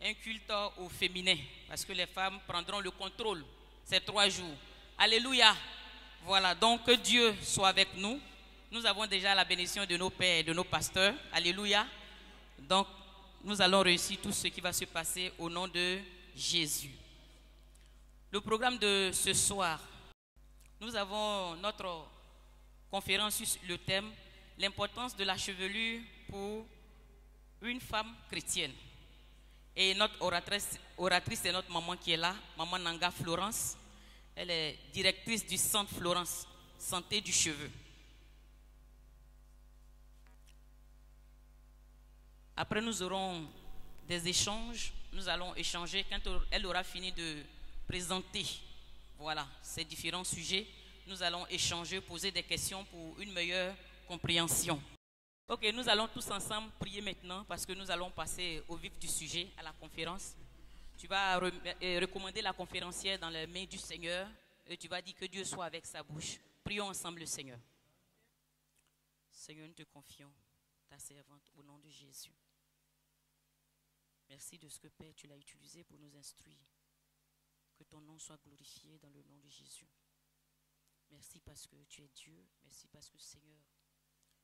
un culte au féminin, parce que les femmes prendront le contrôle ces 3 jours. Alléluia. Voilà, donc que Dieu soit avec nous. Nous avons déjà la bénédiction de nos pères et de nos pasteurs. Alléluia. Donc, nous allons réussir tout ce qui va se passer au nom de Jésus. Le programme de ce soir, nous avons notre conférence sur le thème « L'importance de la chevelure pour une femme chrétienne ». Et notre oratrice est notre maman qui est là, maman Nanga Florence. Elle est directrice du centre Florence, santé du cheveu. Après, nous aurons des échanges. Nous allons échanger quand elle aura fini de présenter, voilà, ces différents sujets. Nous allons échanger, poser des questions pour une meilleure compréhension. Ok, nous allons tous ensemble prier maintenant parce que nous allons passer au vif du sujet, à la conférence. Tu vas recommander la conférencière dans les mains du Seigneur et tu vas dire que Dieu soit avec sa bouche. Prions ensemble le Seigneur. Seigneur, nous te confions ta servante au nom de Jésus. Merci de ce que Père, tu l'as utilisé pour nous instruire. Que ton nom soit glorifié dans le nom de Jésus. Merci parce que tu es Dieu. Merci parce que Seigneur,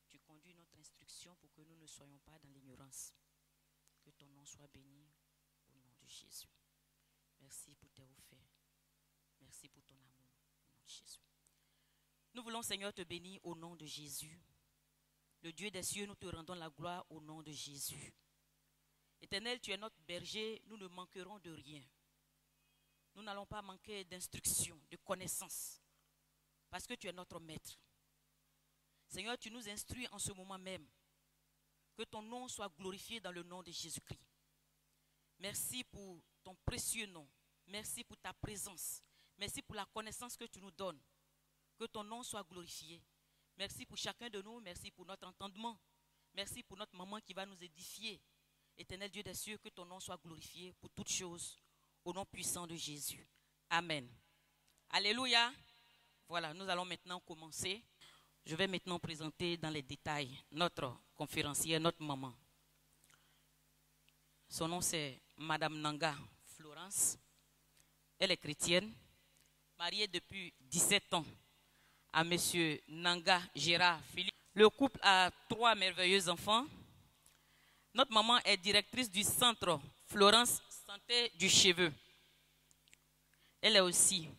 tu conduis notre instruction pour que nous ne soyons pas dans l'ignorance. Que ton nom soit béni au nom de Jésus. Merci pour tes offerts. Merci pour ton amour au nom de Jésus. Nous voulons, Seigneur, te bénir au nom de Jésus. Le Dieu des cieux, nous te rendons la gloire au nom de Jésus. Éternel, tu es notre berger, nous ne manquerons de rien. Nous n'allons pas manquer d'instruction, de connaissances, parce que tu es notre maître. Seigneur, tu nous instruis en ce moment même. Que ton nom soit glorifié dans le nom de Jésus-Christ. Merci pour ton précieux nom. Merci pour ta présence. Merci pour la connaissance que tu nous donnes. Que ton nom soit glorifié. Merci pour chacun de nous. Merci pour notre entendement. Merci pour notre maman qui va nous édifier. Éternel Dieu des cieux, que ton nom soit glorifié pour toutes choses. Au nom puissant de Jésus. Amen. Alléluia. Voilà, nous allons maintenant commencer. Je vais maintenant présenter dans les détails notre conférencière, notre maman. Son nom c'est Madame Nanga Florence. Elle est chrétienne, mariée depuis 17 ans à Monsieur Nanga Gérard Philippe. Le couple a 3 merveilleux enfants. Notre maman est directrice du centre Florence Santé du Cheveu. Elle est aussi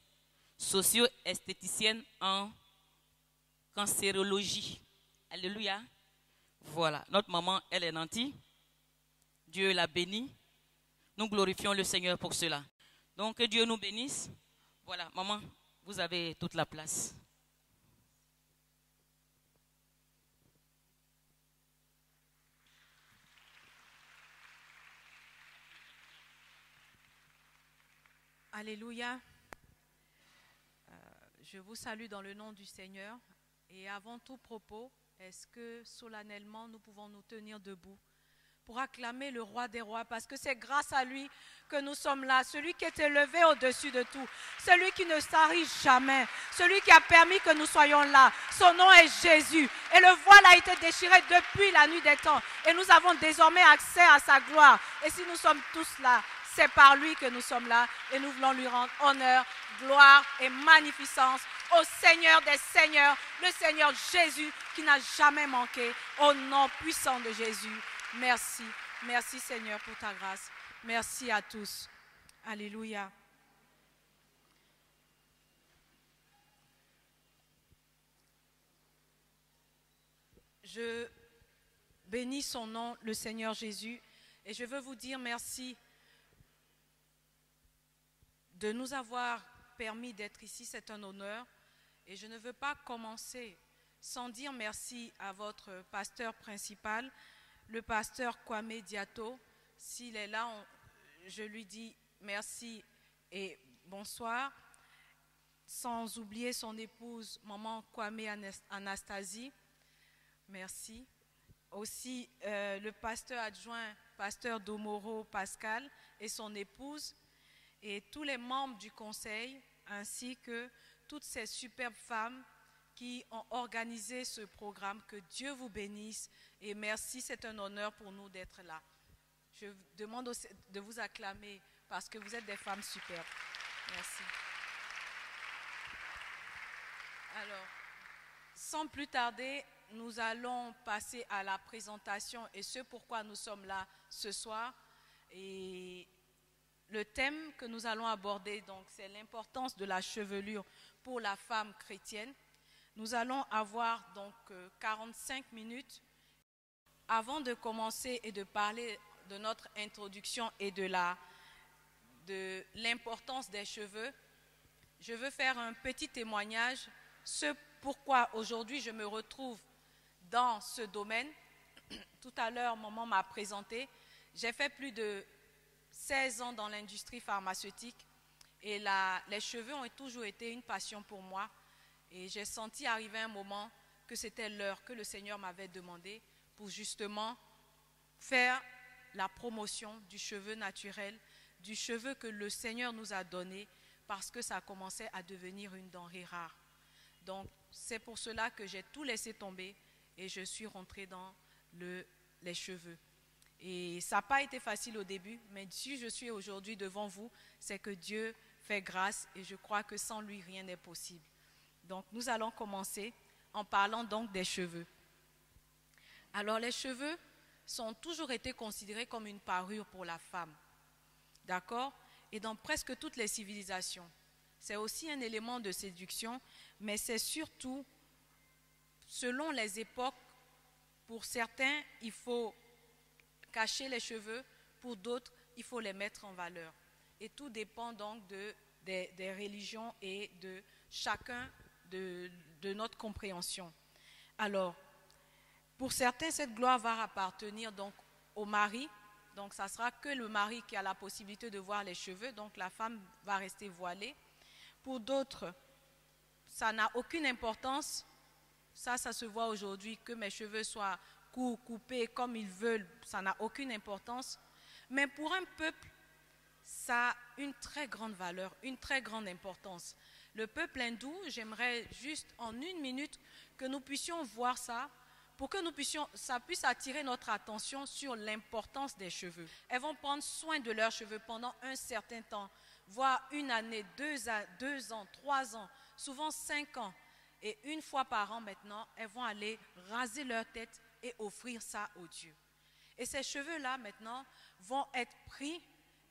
socio-esthéticienne en cancérologie. Alléluia. Voilà. Notre maman, elle est nantie. Dieu la bénit. Nous glorifions le Seigneur pour cela. Donc, que Dieu nous bénisse. Voilà, maman, vous avez toute la place. Alléluia. Je vous salue dans le nom du Seigneur. Et avant tout propos, est-ce que solennellement nous pouvons nous tenir debout pour acclamer le roi des rois, parce que c'est grâce à lui que nous sommes là, celui qui est élevé au-dessus de tout, celui qui ne s'arrive jamais, celui qui a permis que nous soyons là. Son nom est Jésus et le voile a été déchiré depuis la nuit des temps et nous avons désormais accès à sa gloire. Et si nous sommes tous là, c'est par lui que nous sommes là et nous voulons lui rendre honneur, gloire et magnificence au Seigneur des Seigneurs, le Seigneur Jésus qui n'a jamais manqué, au nom puissant de Jésus. Merci, merci Seigneur pour ta grâce. Merci à tous. Alléluia. Je bénis son nom, le Seigneur Jésus, et je veux vous dire merci de nous avoir permis d'être ici. C'est un honneur et je ne veux pas commencer sans dire merci à votre pasteur principal, le pasteur Kwame Diato. S'il est là, je lui dis merci et bonsoir. Sans oublier son épouse, maman Kwame Anastasie. Merci. Aussi le pasteur adjoint, pasteur Domoro Pascal et son épouse, et tous les membres du conseil, ainsi que toutes ces superbes femmes qui ont organisé ce programme. Que Dieu vous bénisse et merci, c'est un honneur pour nous d'être là. Je vous demande aussi de vous acclamer parce que vous êtes des femmes superbes. Merci. Alors, sans plus tarder, nous allons passer à la présentation et ce pourquoi nous sommes là ce soir. Et le thème que nous allons aborder, donc, c'est l'importance de la chevelure pour la femme chrétienne. Nous allons avoir donc 45 minutes. Avant de commencer et de parler de notre introduction et de l'importance des cheveux, je veux faire un petit témoignage, ce pourquoi aujourd'hui je me retrouve dans ce domaine. Tout à l'heure, maman m'a présenté. J'ai fait plus de 16 ans dans l'industrie pharmaceutique et les cheveux ont toujours été une passion pour moi. Et j'ai senti arriver un moment que c'était l'heure que le Seigneur m'avait demandé pour justement faire la promotion du cheveu naturel, du cheveu que le Seigneur nous a donné parce que ça commençait à devenir une denrée rare. Donc, c'est pour cela que j'ai tout laissé tomber et je suis rentrée dans les cheveux. Et ça n'a pas été facile au début, mais si je suis aujourd'hui devant vous, c'est que Dieu fait grâce et je crois que sans lui, rien n'est possible. Donc, nous allons commencer en parlant donc des cheveux. Alors, les cheveux ont toujours été considérés comme une parure pour la femme. D'accord? Et dans presque toutes les civilisations. C'est aussi un élément de séduction, mais c'est surtout, selon les époques, pour certains, il faut cacher les cheveux, pour d'autres, il faut les mettre en valeur. Et tout dépend donc des religions et de chacun de notre compréhension. Alors, pour certains, cette gloire va appartenir donc au mari. Donc, ça sera que le mari qui a la possibilité de voir les cheveux. Donc, la femme va rester voilée. Pour d'autres, ça n'a aucune importance. Ça se voit aujourd'hui, que mes cheveux soient courts, coupés comme ils veulent. Ça n'a aucune importance. Mais pour un peuple, ça a une très grande valeur, une très grande importance. Le peuple hindou, j'aimerais juste en 1 minute que nous puissions voir ça, pour que ça puisse attirer notre attention sur l'importance des cheveux. Elles vont prendre soin de leurs cheveux pendant un certain temps, voire 1 année, 2 ans, 3 ans, souvent 5 ans. Et 1 fois par an maintenant, elles vont aller raser leur tête et offrir ça au Dieu. Et ces cheveux-là maintenant vont être pris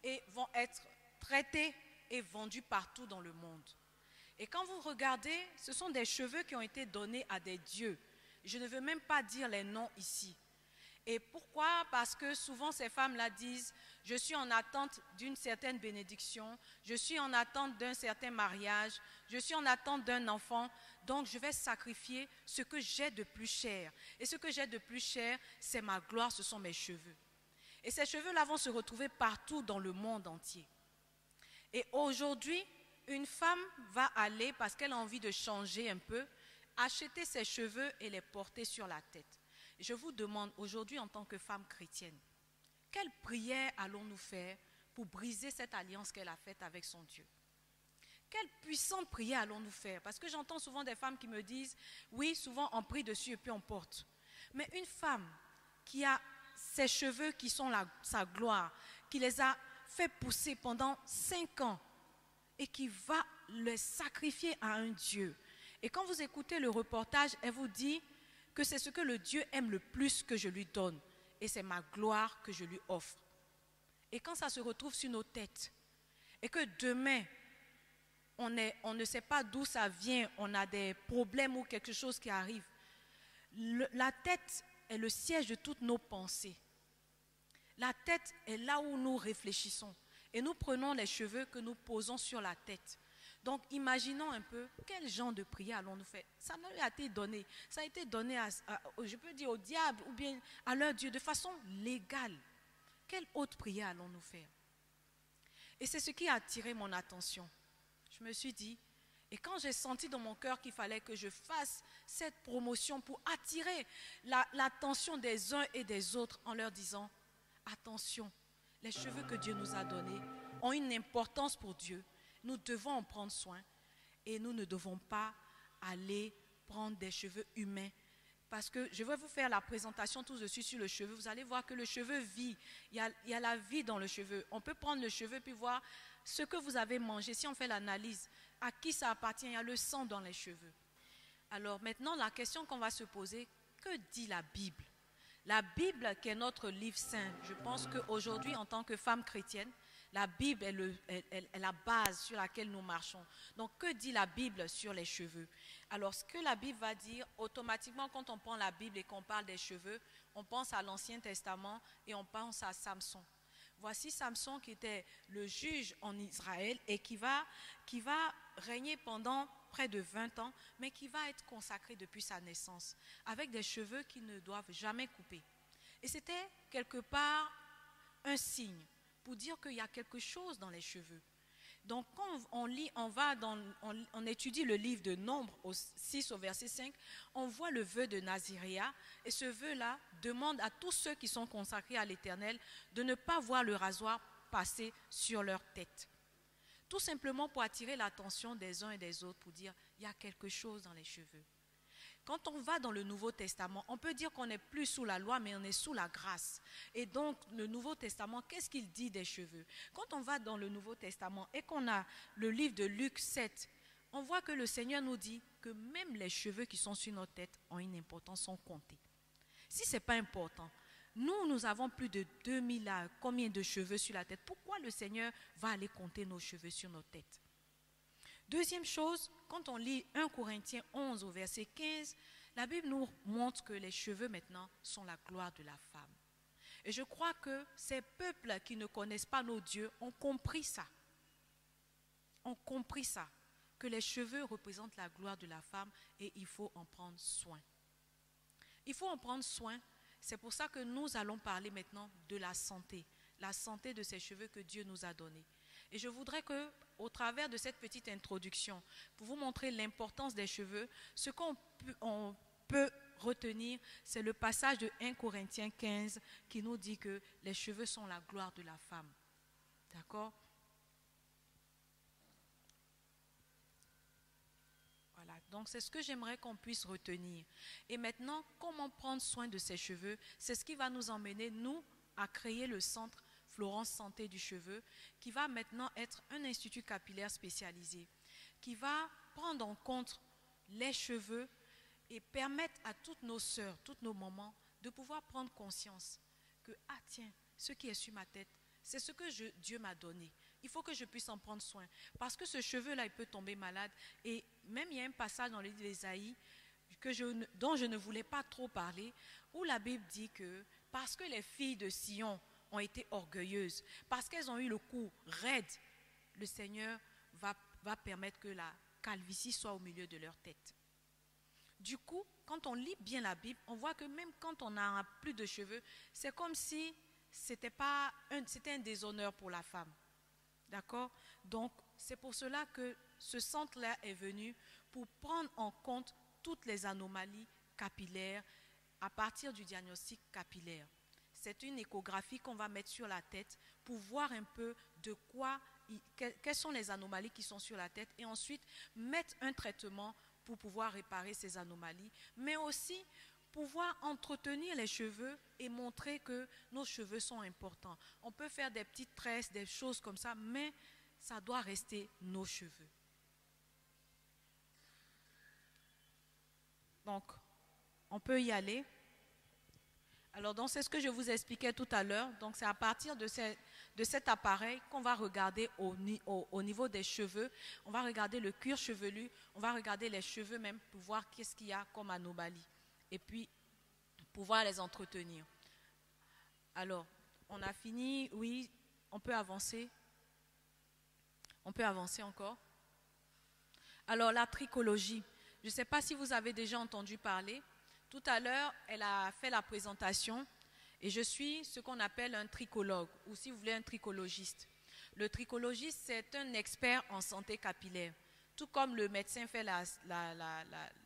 et vont être traités et vendus partout dans le monde. Et quand vous regardez, ce sont des cheveux qui ont été donnés à des dieux. Je ne veux même pas dire les noms ici. Et pourquoi? Parce que souvent ces femmes-là disent, je suis en attente d'une certaine bénédiction, je suis en attente d'un certain mariage, je suis en attente d'un enfant, donc je vais sacrifier ce que j'ai de plus cher. Et ce que j'ai de plus cher, c'est ma gloire, ce sont mes cheveux. Et ces cheveux-là vont se retrouver partout dans le monde entier. Et aujourd'hui, une femme va aller, parce qu'elle a envie de changer un peu, acheter ses cheveux et les porter sur la tête. Je vous demande aujourd'hui en tant que femme chrétienne, quelle prière allons-nous faire pour briser cette alliance qu'elle a faite avec son Dieu? Quelle puissante prière allons-nous faire? Parce que j'entends souvent des femmes qui me disent, oui, souvent on prie dessus et puis on porte. Mais une femme qui a ses cheveux qui sont sa gloire, qui les a fait pousser pendant 5 ans et qui va les sacrifier à un Dieu. Et quand vous écoutez le reportage, elle vous dit que c'est ce que le Dieu aime le plus que je lui donne. Et c'est ma gloire que je lui offre. Et quand ça se retrouve sur nos têtes, et que demain, on ne sait pas d'où ça vient, on a des problèmes ou quelque chose qui arrive, la tête est le siège de toutes nos pensées. La tête est là où nous réfléchissons. Et nous prenons les cheveux que nous posons sur la tête. Donc, imaginons un peu quel genre de prière allons-nous faire. Ça nous a été donné. Ça a été donné, je peux dire, au diable ou bien à leur Dieu de façon légale. Quelle autre prière allons-nous faire? Et c'est ce qui a attiré mon attention. Je me suis dit, et quand j'ai senti dans mon cœur qu'il fallait que je fasse cette promotion pour attirer l'attention des uns et des autres en leur disant, attention, les cheveux que Dieu nous a donnés ont une importance pour Dieu. Nous devons en prendre soin et nous ne devons pas aller prendre des cheveux humains parce que je vais vous faire la présentation tout dessus sur le cheveu. Vous allez voir que le cheveu vit. Il y a la vie dans le cheveu. On peut prendre le cheveu puis voir ce que vous avez mangé. Si on fait l'analyse, à qui ça appartient? Il y a le sang dans les cheveux. Alors maintenant, la question qu'on va se poser, que dit la Bible? La Bible qui est notre livre saint, je pense qu'aujourd'hui, en tant que femme chrétienne, la Bible est la base sur laquelle nous marchons. Donc, que dit la Bible sur les cheveux? Alors, ce que la Bible va dire, automatiquement, quand on prend la Bible et qu'on parle des cheveux, on pense à l'Ancien Testament et on pense à Samson. Voici Samson qui était le juge en Israël et qui va régner pendant près de 20 ans, mais qui va être consacré depuis sa naissance, avec des cheveux qui ne doivent jamais couper. Et c'était quelque part un signe pour dire qu'il y a quelque chose dans les cheveux. Donc quand on étudie le livre de Nombres 6 au verset 5, on voit le vœu de Naziréa, et ce vœu-là demande à tous ceux qui sont consacrés à l'Éternel de ne pas voir le rasoir passer sur leur tête. Tout simplement pour attirer l'attention des uns et des autres, pour dire il y a quelque chose dans les cheveux. Quand on va dans le Nouveau Testament, on peut dire qu'on n'est plus sous la loi, mais on est sous la grâce. Et donc, le Nouveau Testament, qu'est-ce qu'il dit des cheveux? Quand on va dans le Nouveau Testament et qu'on a le livre de Luc 7, on voit que le Seigneur nous dit que même les cheveux qui sont sur notre tête ont une importance, sont comptés. Si ce n'est pas important, nous avons plus de 2000 combien de cheveux sur la tête? Pourquoi le Seigneur va aller compter nos cheveux sur notre tête? Deuxième chose, quand on lit 1 Corinthiens 11 au verset 15, la Bible nous montre que les cheveux maintenant sont la gloire de la femme. Et je crois que ces peuples qui ne connaissent pas nos dieux ont compris ça. Ont compris ça, que les cheveux représentent la gloire de la femme et il faut en prendre soin. Il faut en prendre soin. C'est pour ça que nous allons parler maintenant de la santé de ces cheveux que Dieu nous a donnés. Et je voudrais que, au travers de cette petite introduction, pour vous montrer l'importance des cheveux, ce qu'on peut retenir, c'est le passage de 1 Corinthiens 15 qui nous dit que les cheveux sont la gloire de la femme. D'accord? Voilà, donc c'est ce que j'aimerais qu'on puisse retenir. Et maintenant, comment prendre soin de ces cheveux? C'est ce qui va nous emmener, nous, à créer le centre Florence Santé du Cheveu, qui va maintenant être un institut capillaire spécialisé, qui va prendre en compte les cheveux et permettre à toutes nos sœurs, toutes nos mamans, de pouvoir prendre conscience que, ah tiens, ce qui est sur ma tête, c'est ce que Dieu m'a donné. Il faut que je puisse en prendre soin, parce que ce cheveu-là, il peut tomber malade. Et même il y a un passage dans le livre d'Ésaïe dont je ne voulais pas trop parler, où la Bible dit que parce que les filles de Sion ont été orgueilleuses, parce qu'elles ont eu le cou raide, le Seigneur va permettre que la calvitie soit au milieu de leur tête. Du coup, quand on lit bien la Bible, on voit que même quand on n'a plus de cheveux, c'est comme si c'était un déshonneur pour la femme. D'accord? Donc, c'est pour cela que ce centre-là est venu pour prendre en compte toutes les anomalies capillaires à partir du diagnostic capillaire. C'est une échographie qu'on va mettre sur la tête pour voir un peu quelles sont les anomalies qui sont sur la tête et ensuite mettre un traitement pour pouvoir réparer ces anomalies, mais aussi pouvoir entretenir les cheveux et montrer que nos cheveux sont importants. On peut faire des petites tresses, des choses comme ça, mais ça doit rester nos cheveux. Donc, on peut y aller. Alors, donc, c'est ce que je vous expliquais tout à l'heure. Donc, c'est à partir de cet appareil qu'on va regarder au niveau des cheveux. On va regarder le cuir chevelu, on va regarder les cheveux même pour voir qu'est-ce qu'il y a comme anomalie. Et puis, pouvoir les entretenir. Alors, on a fini. Oui, on peut avancer. On peut avancer encore. Alors, la trichologie. Je ne sais pas si vous avez déjà entendu parler. Tout à l'heure, elle a fait la présentation et je suis ce qu'on appelle un trichologue ou si vous voulez un trichologiste. Le trichologiste, c'est un expert en santé capillaire. Tout comme le médecin fait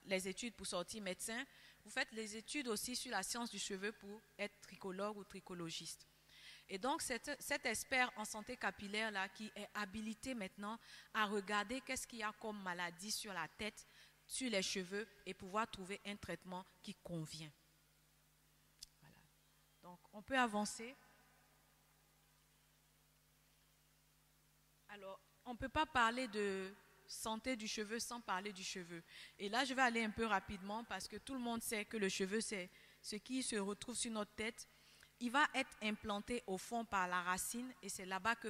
les études pour sortir médecin, vous faites les études aussi sur la science du cheveu pour être trichologue ou trichologiste. Et donc, cet expert en santé capillaire-là qui est habilité maintenant à regarder qu'est-ce qu'il y a comme maladie sur la tête, sur les cheveux et pouvoir trouver un traitement qui convient. Voilà. Donc, on peut avancer. Alors, on ne peut pas parler de santé du cheveu sans parler du cheveu. Et là, je vais aller un peu rapidement parce que tout le monde sait que le cheveu, c'est ce qui se retrouve sur notre tête. Il va être implanté au fond par la racine et c'est là-bas que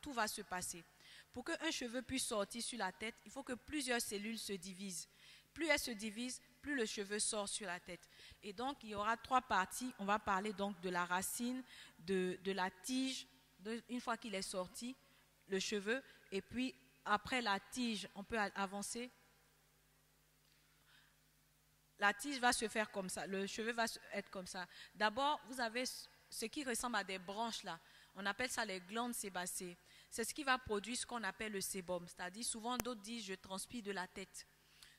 tout va se passer. Pour qu'un cheveu puisse sortir sur la tête, il faut que plusieurs cellules se divisent. Plus elles se divisent, plus le cheveu sort sur la tête. Et donc, il y aura 3 parties. On va parler donc de la racine, de la tige, une fois qu'il est sorti, le cheveu. Et puis, après la tige, on peut avancer. La tige va se faire comme ça, le cheveu va être comme ça. D'abord, vous avez ce qui ressemble à des branches là. On appelle ça les glandes sébacées. C'est ce qui va produire ce qu'on appelle le sébum. C'est-à-dire, souvent d'autres disent, je transpire de la tête.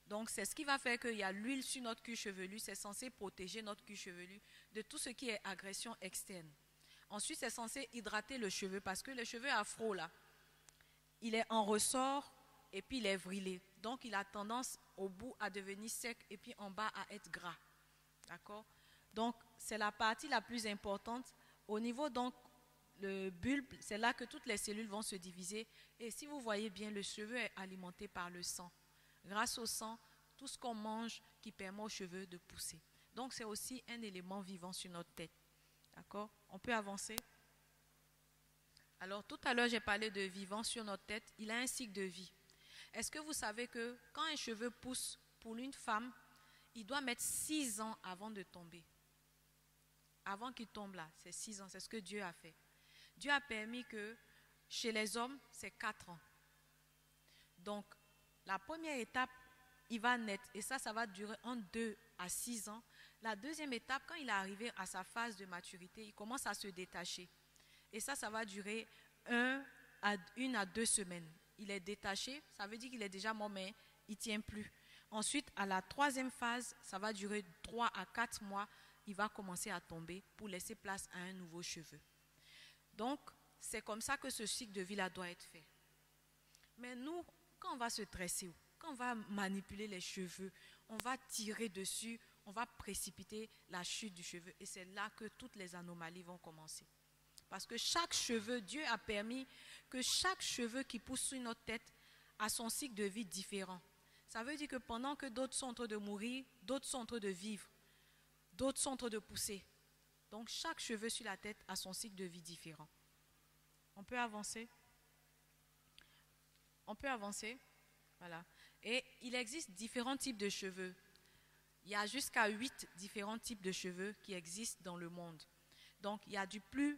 Donc, c'est ce qui va faire qu'il y a l'huile sur notre cuir chevelu. C'est censé protéger notre cuir chevelu de tout ce qui est agression externe. Ensuite, c'est censé hydrater le cheveu parce que le cheveu afro là, il est en ressort et puis il est vrilé. Donc, il a tendance au bout à devenir sec et puis en bas à être gras. D'accord? Donc, c'est la partie la plus importante. Au niveau, donc, le bulbe, c'est là que toutes les cellules vont se diviser. Et si vous voyez bien, le cheveu est alimenté par le sang. Grâce au sang, tout ce qu'on mange qui permet aux cheveux de pousser. Donc, c'est aussi un élément vivant sur notre tête. D'accord? On peut avancer. Alors, tout à l'heure, j'ai parlé de vivant sur notre tête. Il a un cycle de vie. Est-ce que vous savez que quand un cheveu pousse pour une femme, il doit mettre 6 ans avant de tomber? Avant qu'il tombe là, c'est 6 ans. C'est ce que Dieu a fait. Dieu a permis que chez les hommes, c'est 4 ans. Donc, la première étape, il va naître. Et ça va durer entre 2 à 6 ans. La deuxième étape, quand il est arrivé à sa phase de maturité, il commence à se détacher. Et ça va durer 1 à 2 semaines. Il est détaché, ça veut dire qu'il est déjà mort, mais il ne tient plus. Ensuite, à la 3e phase, ça va durer 3 à 4 mois. Il va commencer à tomber pour laisser place à un nouveau cheveu. Donc, c'est comme ça que ce cycle de vie-là doit être fait. Mais nous, quand on va se tresser, quand on va manipuler les cheveux, on va tirer dessus, on va précipiter la chute du cheveu. Et c'est là que toutes les anomalies vont commencer. Parce que chaque cheveu, Dieu a permis que chaque cheveu qui pousse sur notre tête a son cycle de vie différent. Ça veut dire que pendant que d'autres sont en train de mourir, d'autres sont en train de vivre, d'autres sont en train de pousser. Donc chaque cheveu sur la tête a son cycle de vie différent. On peut avancer? On peut avancer? Voilà. Et il existe différents types de cheveux. Il y a jusqu'à 8 différents types de cheveux qui existent dans le monde. Donc il y a du plus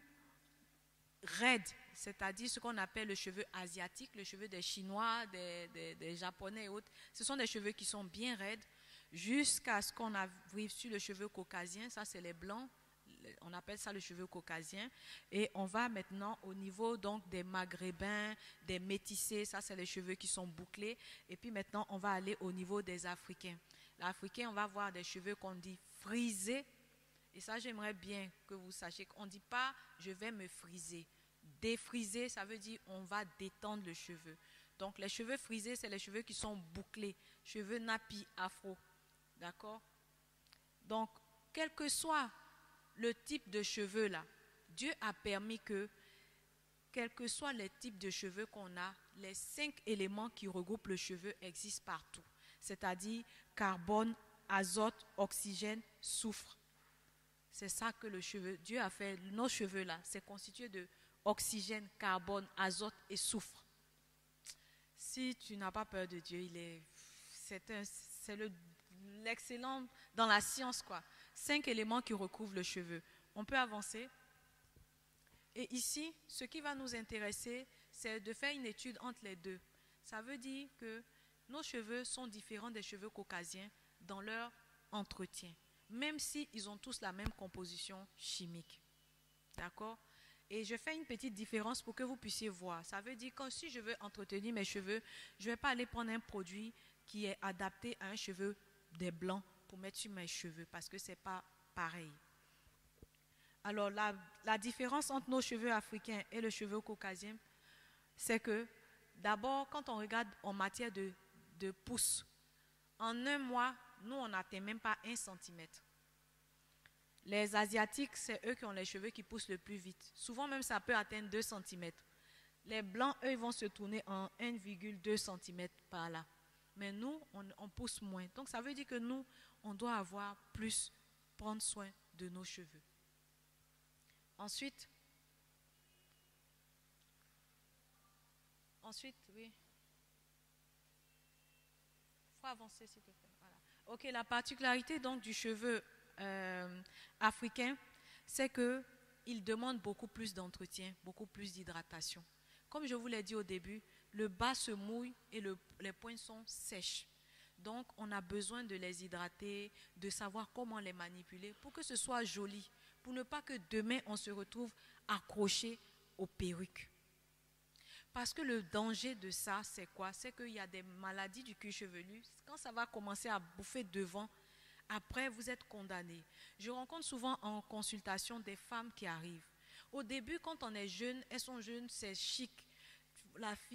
raide, c'est-à-dire ce qu'on appelle le cheveu asiatique, le cheveu des Chinois, des Japonais et autres. Ce sont des cheveux qui sont bien raides, jusqu'à ce qu'on arrive sur le cheveu caucasien, ça c'est les blancs, on appelle ça le cheveu caucasien. Et on va maintenant au niveau donc des maghrébins, des métissés, ça c'est les cheveux qui sont bouclés. Et puis maintenant on va aller au niveau des Africains. L'Africain, on va voir des cheveux qu'on dit frisés. Et ça, j'aimerais bien que vous sachiez qu'on ne dit pas « je vais me friser ». Défriser, ça veut dire on va détendre le cheveu. Donc, les cheveux frisés, c'est les cheveux qui sont bouclés. Cheveux nappy, afro. D'accord? Donc, quel que soit le type de cheveux là, Dieu a permis que, quels que soient les types de cheveux qu'on a, les 5 éléments qui regroupent le cheveu existent partout. C'est-à-dire carbone, azote, oxygène, soufre. C'est ça que le cheveu, Dieu a fait, nos cheveux là, c'est constitué de oxygène, carbone, azote et soufre. Si tu n'as pas peur de Dieu, c'est l'excellent dans la science quoi. 5 éléments qui recouvrent le cheveu. On peut avancer. Et ici, ce qui va nous intéresser, c'est de faire une étude entre les deux. Ça veut dire que nos cheveux sont différents des cheveux caucasiens dans leur entretien, même s'ils ont tous la même composition chimique. D'accord? Et je fais une petite différence pour que vous puissiez voir. Ça veut dire que si je veux entretenir mes cheveux, je ne vais pas aller prendre un produit qui est adapté à un cheveu des blancs pour mettre sur mes cheveux parce que ce n'est pas pareil. Alors, la différence entre nos cheveux africains et le cheveu caucasien, c'est que d'abord, quand on regarde en matière de pousse, En un mois, nous, on n'atteint même pas 1 centimètre. Les Asiatiques, c'est eux qui ont les cheveux qui poussent le plus vite. Souvent même, ça peut atteindre 2 centimètres. Les Blancs, eux, ils vont se tourner en 1,2 cm par là. Mais nous, on pousse moins. Donc, ça veut dire que nous, on doit avoir plus, prendre soin de nos cheveux. Ensuite, oui. Il faut avancer, s'il te plaît. Voilà. Ok, la particularité donc du cheveu africain, c'est qu'il demande beaucoup plus d'entretien, beaucoup plus d'hydratation. Comme je vous l'ai dit au début, le bas se mouille et les pointes sont sèches. Donc, on a besoin de les hydrater, de savoir comment les manipuler pour que ce soit joli, pour ne pas que demain, on se retrouve accroché aux perruques. Parce que le danger de ça, c'est quoi? C'est qu'il y a des maladies du cuir chevelu. Quand ça va commencer à bouffer devant, après, vous êtes condamné. Je rencontre souvent en consultation des femmes qui arrivent. Au début, quand on est jeune, elles sont jeunes, c'est chic.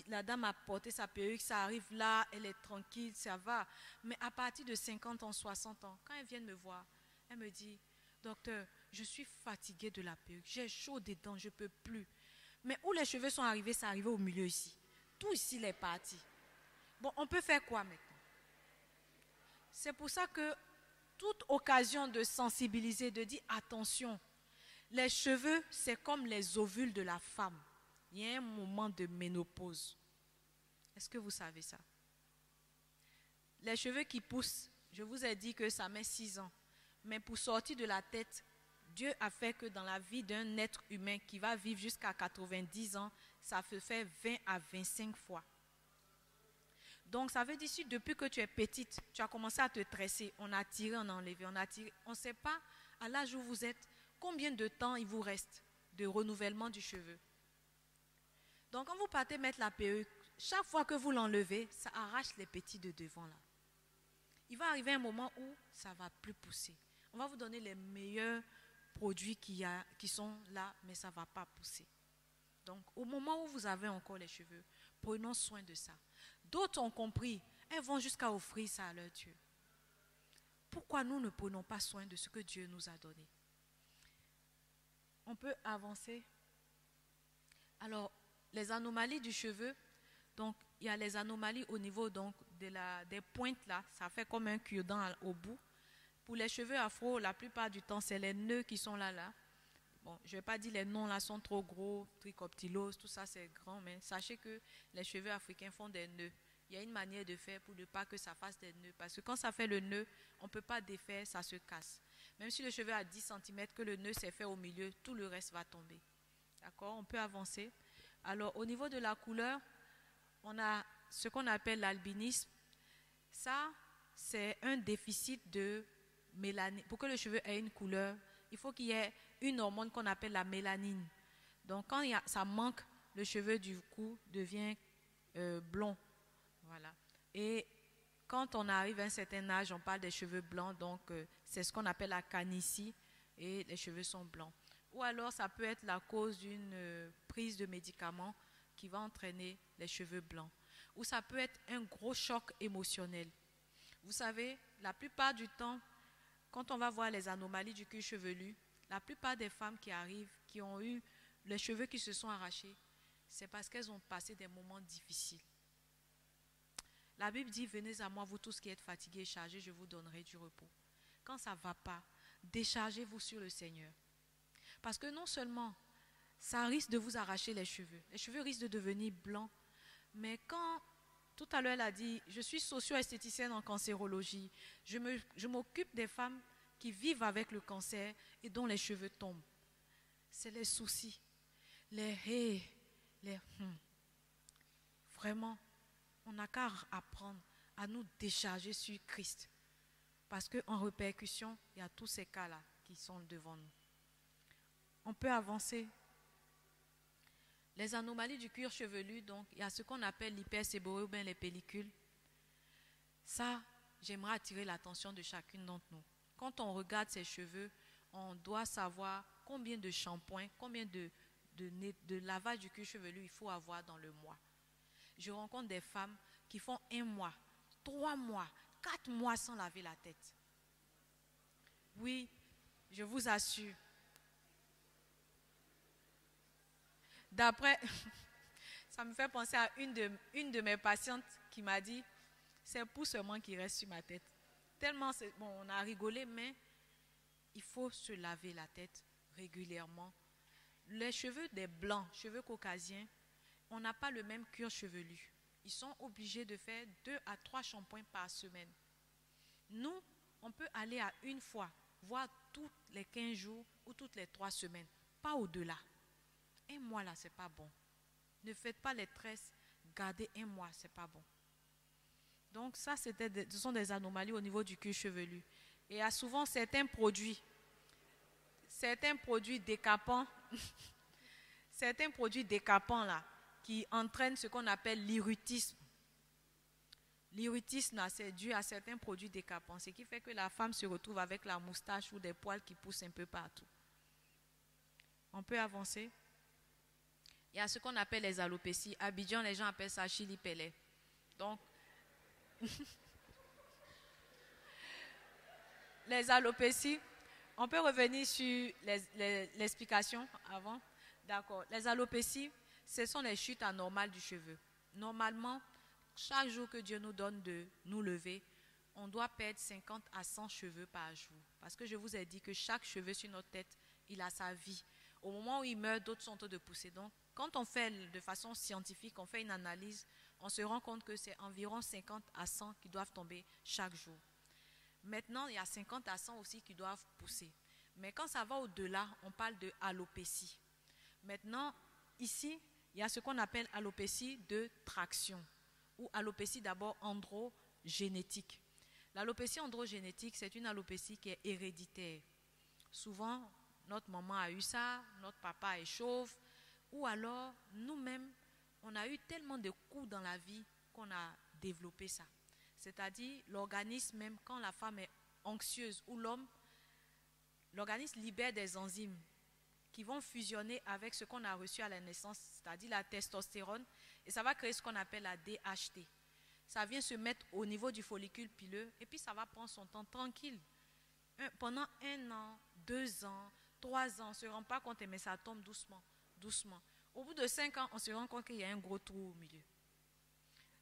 La dame a porté sa perruque, ça arrive là, elle est tranquille, ça va. Mais à partir de 50 ans, 60 ans, quand elles viennent me voir, elle me dit, docteur, je suis fatiguée de la perruque, j'ai chaud dedans, je ne peux plus. Mais où les cheveux sont arrivés, c'est arrivé au milieu ici. Tout ici, il est parti. Bon, on peut faire quoi maintenant? C'est pour ça que toute occasion de sensibiliser, de dire attention, les cheveux, c'est comme les ovules de la femme. Il y a un moment de ménopause. Est-ce que vous savez ça? Les cheveux qui poussent, je vous ai dit que ça met 6 ans. Mais pour sortir de la tête, Dieu a fait que dans la vie d'un être humain qui va vivre jusqu'à 90 ans, ça se fait 20 à 25 fois. Donc ça veut dire que depuis que tu es petite, tu as commencé à te tresser, on a tiré, on a enlevé, on a tiré. On ne sait pas à l'âge où vous êtes, combien de temps il vous reste de renouvellement du cheveu. Donc quand vous partez mettre la perruque, chaque fois que vous l'enlevez, ça arrache les petits de devant là. Il va arriver un moment où ça ne va plus pousser. On va vous donner les meilleurs produits qui sont là, mais ça ne va pas pousser. Donc au moment où vous avez encore les cheveux, prenons soin de ça. D'autres ont compris, elles vont jusqu'à offrir ça à leur Dieu. Pourquoi nous ne prenons pas soin de ce que Dieu nous a donné? On peut avancer. Alors, les anomalies du cheveu, donc il y a les anomalies au niveau donc, des pointes là, ça fait comme un cure-dent au bout. Pour les cheveux afro, la plupart du temps, c'est les nœuds qui sont là. Bon, je ne vais pas dire les noms là sont trop gros, trichoptilose, tout ça c'est grand, mais sachez que les cheveux africains font des nœuds. Il y a une manière de faire pour ne pas que ça fasse des nœuds, parce que quand ça fait le nœud, on ne peut pas défaire, ça se casse. Même si le cheveu a 10 cm, que le nœud s'est fait au milieu, tout le reste va tomber. D'accord? On peut avancer. Alors, au niveau de la couleur, on a ce qu'on appelle l'albinisme. Ça, c'est un déficit de mélanine. Pour que le cheveu ait une couleur, il faut qu'il y ait une hormone qu'on appelle la mélanine. Donc, quand ça manque, le cheveu du cou devient blond. Voilà. Et quand on arrive à un certain âge, on parle des cheveux blancs. Donc, c'est ce qu'on appelle la canicie et les cheveux sont blancs. Ou alors, ça peut être la cause d'une prise de médicaments qui va entraîner les cheveux blancs. Ou ça peut être un gros choc émotionnel. Vous savez, la plupart du temps, quand on va voir les anomalies du cuir chevelu, la plupart des femmes qui arrivent, qui ont eu les cheveux qui se sont arrachés, c'est parce qu'elles ont passé des moments difficiles. La Bible dit, venez à moi, vous tous qui êtes fatigués et chargés, je vous donnerai du repos. Quand ça ne va pas, déchargez-vous sur le Seigneur. Parce que non seulement, ça risque de vous arracher les cheveux risquent de devenir blancs, mais quand, tout à l'heure elle a dit, je suis socio-esthéticienne en cancérologie, je m'occupe des femmes qui vivent avec le cancer et dont les cheveux tombent. C'est les soucis, Vraiment, on n'a qu'à apprendre à nous décharger sur Christ. Parce qu'en répercussion, il y a tous ces cas-là qui sont devant nous. On peut avancer. Les anomalies du cuir chevelu, donc, il y a ce qu'on appelle l'hyperséborrhée ou bien les pellicules. Ça, j'aimerais attirer l'attention de chacune d'entre nous. Quand on regarde ses cheveux, on doit savoir combien de shampoings, combien de lavage du cuir chevelu il faut avoir dans le mois. Je rencontre des femmes qui font 1 mois, 3 mois, 4 mois sans laver la tête. Oui, je vous assure. D'après, ça me fait penser à une de mes patientes qui m'a dit, c'est pour seulement qui reste sur ma tête. Tellement, bon, on a rigolé, mais il faut se laver la tête régulièrement. Les cheveux des blancs, cheveux caucasiens, on n'a pas le même cuir chevelu. Ils sont obligés de faire 2 à 3 shampoings par semaine. Nous, on peut aller à une fois, voire tous les 15 jours ou toutes les 3 semaines, pas au-delà. Un mois là, c'est pas bon. Ne faites pas les tresses, gardez un mois, c'est pas bon. Donc ça, ce sont des anomalies au niveau du cuir chevelu. Et il y a souvent certains produits décapants, certains produits décapants là, qui entraînent ce qu'on appelle l'irrutisme. L'irrutisme, c'est dû à certains produits décapants, ce qui fait que la femme se retrouve avec la moustache ou des poils qui poussent un peu partout. On peut avancer. Il y a ce qu'on appelle les alopécies. À Abidjan, les gens appellent ça chili pelé. Donc, les alopécies, on peut revenir sur l'explication avant. D'accord. Les alopécies, ce sont les chutes anormales du cheveu. Normalement, chaque jour que Dieu nous donne de nous lever, on doit perdre 50 à 100 cheveux par jour. Parce que je vous ai dit que chaque cheveu sur notre tête, il a sa vie. Au moment où il meurt, d'autres sont en train de pousser. Donc, quand on fait de façon scientifique, on fait une analyse, on se rend compte que c'est environ 50 à 100 qui doivent tomber chaque jour. Maintenant, il y a 50 à 100 aussi qui doivent pousser. Mais quand ça va au-delà, on parle de alopécie. Maintenant, ici, il y a ce qu'on appelle alopécie de traction ou alopécie d'abord androgénétique. L'alopécie androgénétique, c'est une alopécie qui est héréditaire. Souvent, notre maman a eu ça, notre papa est chauve, ou alors nous-mêmes, on a eu tellement de coups dans la vie qu'on a développé ça. C'est-à-dire, l'organisme même, quand la femme est anxieuse ou l'homme, l'organisme libère des enzymes qui vont fusionner avec ce qu'on a reçu à la naissance, c'est-à-dire la testostérone, et ça va créer ce qu'on appelle la DHT. Ça vient se mettre au niveau du follicule pileux, et puis ça va prendre son temps tranquille. Pendant 1 an, 2 ans, 3 ans, on ne se rend pas compte, mais ça tombe doucement, doucement. Au bout de 5 ans, on se rend compte qu'il y a un gros trou au milieu.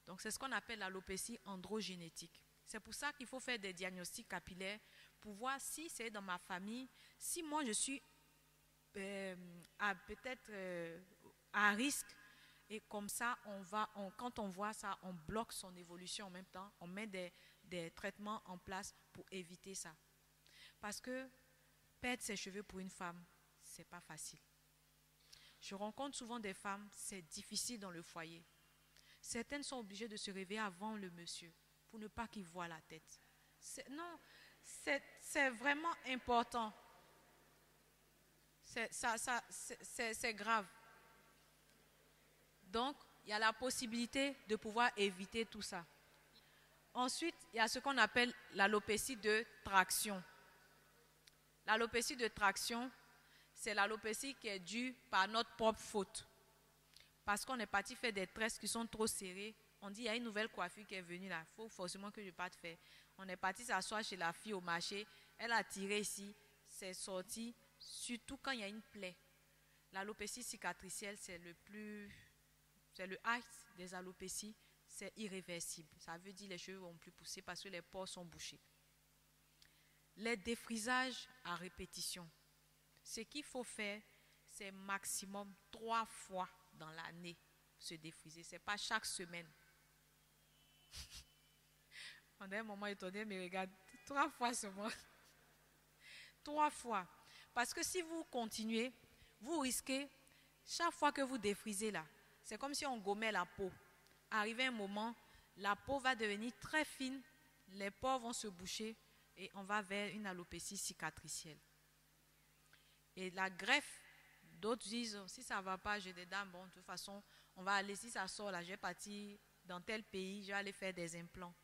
Donc c'est ce qu'on appelle l'alopécie androgénétique. C'est pour ça qu'il faut faire des diagnostics capillaires pour voir si c'est dans ma famille, si moi je suis peut-être à risque. Et comme ça, quand on voit ça, on bloque son évolution en même temps. On met des traitements en place pour éviter ça. Parce que perdre ses cheveux pour une femme, ce n'est pas facile. Je rencontre souvent des femmes, c'est difficile dans le foyer. Certaines sont obligées de se réveiller avant le monsieur pour ne pas qu'il voie la tête. C'est vraiment important. C'est grave. Donc, il y a la possibilité de pouvoir éviter tout ça. Ensuite, il y a ce qu'on appelle l'alopécie de traction. L'alopécie de traction, c'est l'alopécie qui est due par notre propre faute. Parce qu'on est parti faire des tresses qui sont trop serrées. On dit, il y a une nouvelle coiffure qui est venue là. Il faut forcément que je parte faire. On est parti s'asseoir chez la fille au marché. Elle a tiré ici. C'est sorti. Surtout quand il y a une plaie. L'alopécie cicatricielle, c'est le height des alopécies. C'est irréversible. Ça veut dire que les cheveux ne vont plus pousser parce que les pores sont bouchés. Les défrisages à répétition. Ce qu'il faut faire, c'est maximum 3 fois dans l'année se défriser. Ce n'est pas chaque semaine. On a un moment étonné, mais regarde, 3 fois seulement. 3 fois. Parce que si vous continuez, vous risquez, chaque fois que vous défrisez là, c'est comme si on gommait la peau. Arrivé un moment, la peau va devenir très fine, les pores vont se boucher et on va vers une alopécie cicatricielle. Et la greffe, d'autres disent, si ça ne va pas, j'ai des dames, bon, de toute façon, on va aller, si ça sort là, je vais partir dans tel pays, je vais aller faire des implants.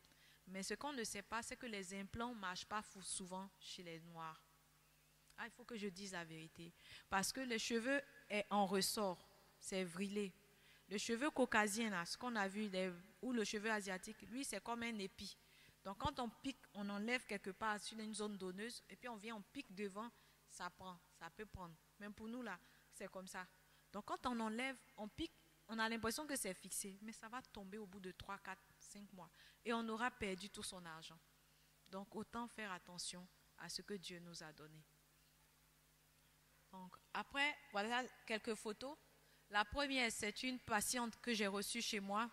Mais ce qu'on ne sait pas, c'est que les implants ne marchent pas souvent chez les Noirs. Ah, il faut que je dise la vérité. Parce que le cheveu est en ressort, c'est vrilé. Le cheveu caucasien, là, ce qu'on a vu, ou le cheveu asiatique, lui, c'est comme un épi. Donc quand on pique, on enlève quelque part sur une zone donneuse et puis on vient, on pique devant, ça prend, ça peut prendre. Même pour nous là, c'est comme ça. Donc quand on enlève, on pique, on a l'impression que c'est fixé, mais ça va tomber au bout de 3, 4, 5 mois. Et on aura perdu tout son argent. Donc autant faire attention à ce que Dieu nous a donné. Donc après, voilà quelques photos. La première, c'est une patiente que j'ai reçue chez moi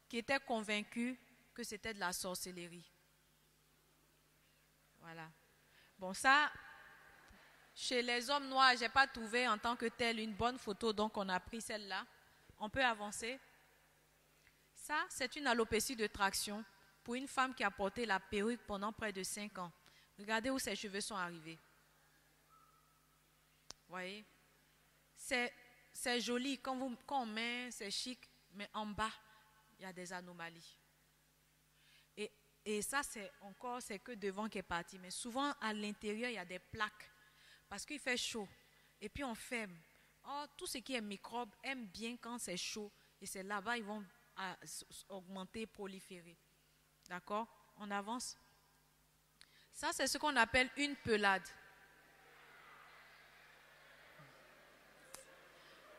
qui était convaincue que c'était de la sorcellerie. Voilà. Bon, ça, chez les hommes noirs, je n'ai pas trouvé en tant que telle une bonne photo, donc on a pris celle-là. On peut avancer. Ça, c'est une alopécie de traction pour une femme qui a porté la perruque pendant près de 5 ans. Regardez où ses cheveux sont arrivés. Vous voyez? C'est joli, quand on met, c'est chic, mais en bas, il y a des anomalies. Et ça, c'est que devant qui est parti. Mais souvent, à l'intérieur, il y a des plaques. Parce qu'il fait chaud. Et puis, on ferme. Or, tout ce qui est microbe aime bien quand c'est chaud. Et c'est là-bas, ils vont augmenter, proliférer. D'accord? On avance. Ça, c'est ce qu'on appelle une pelade.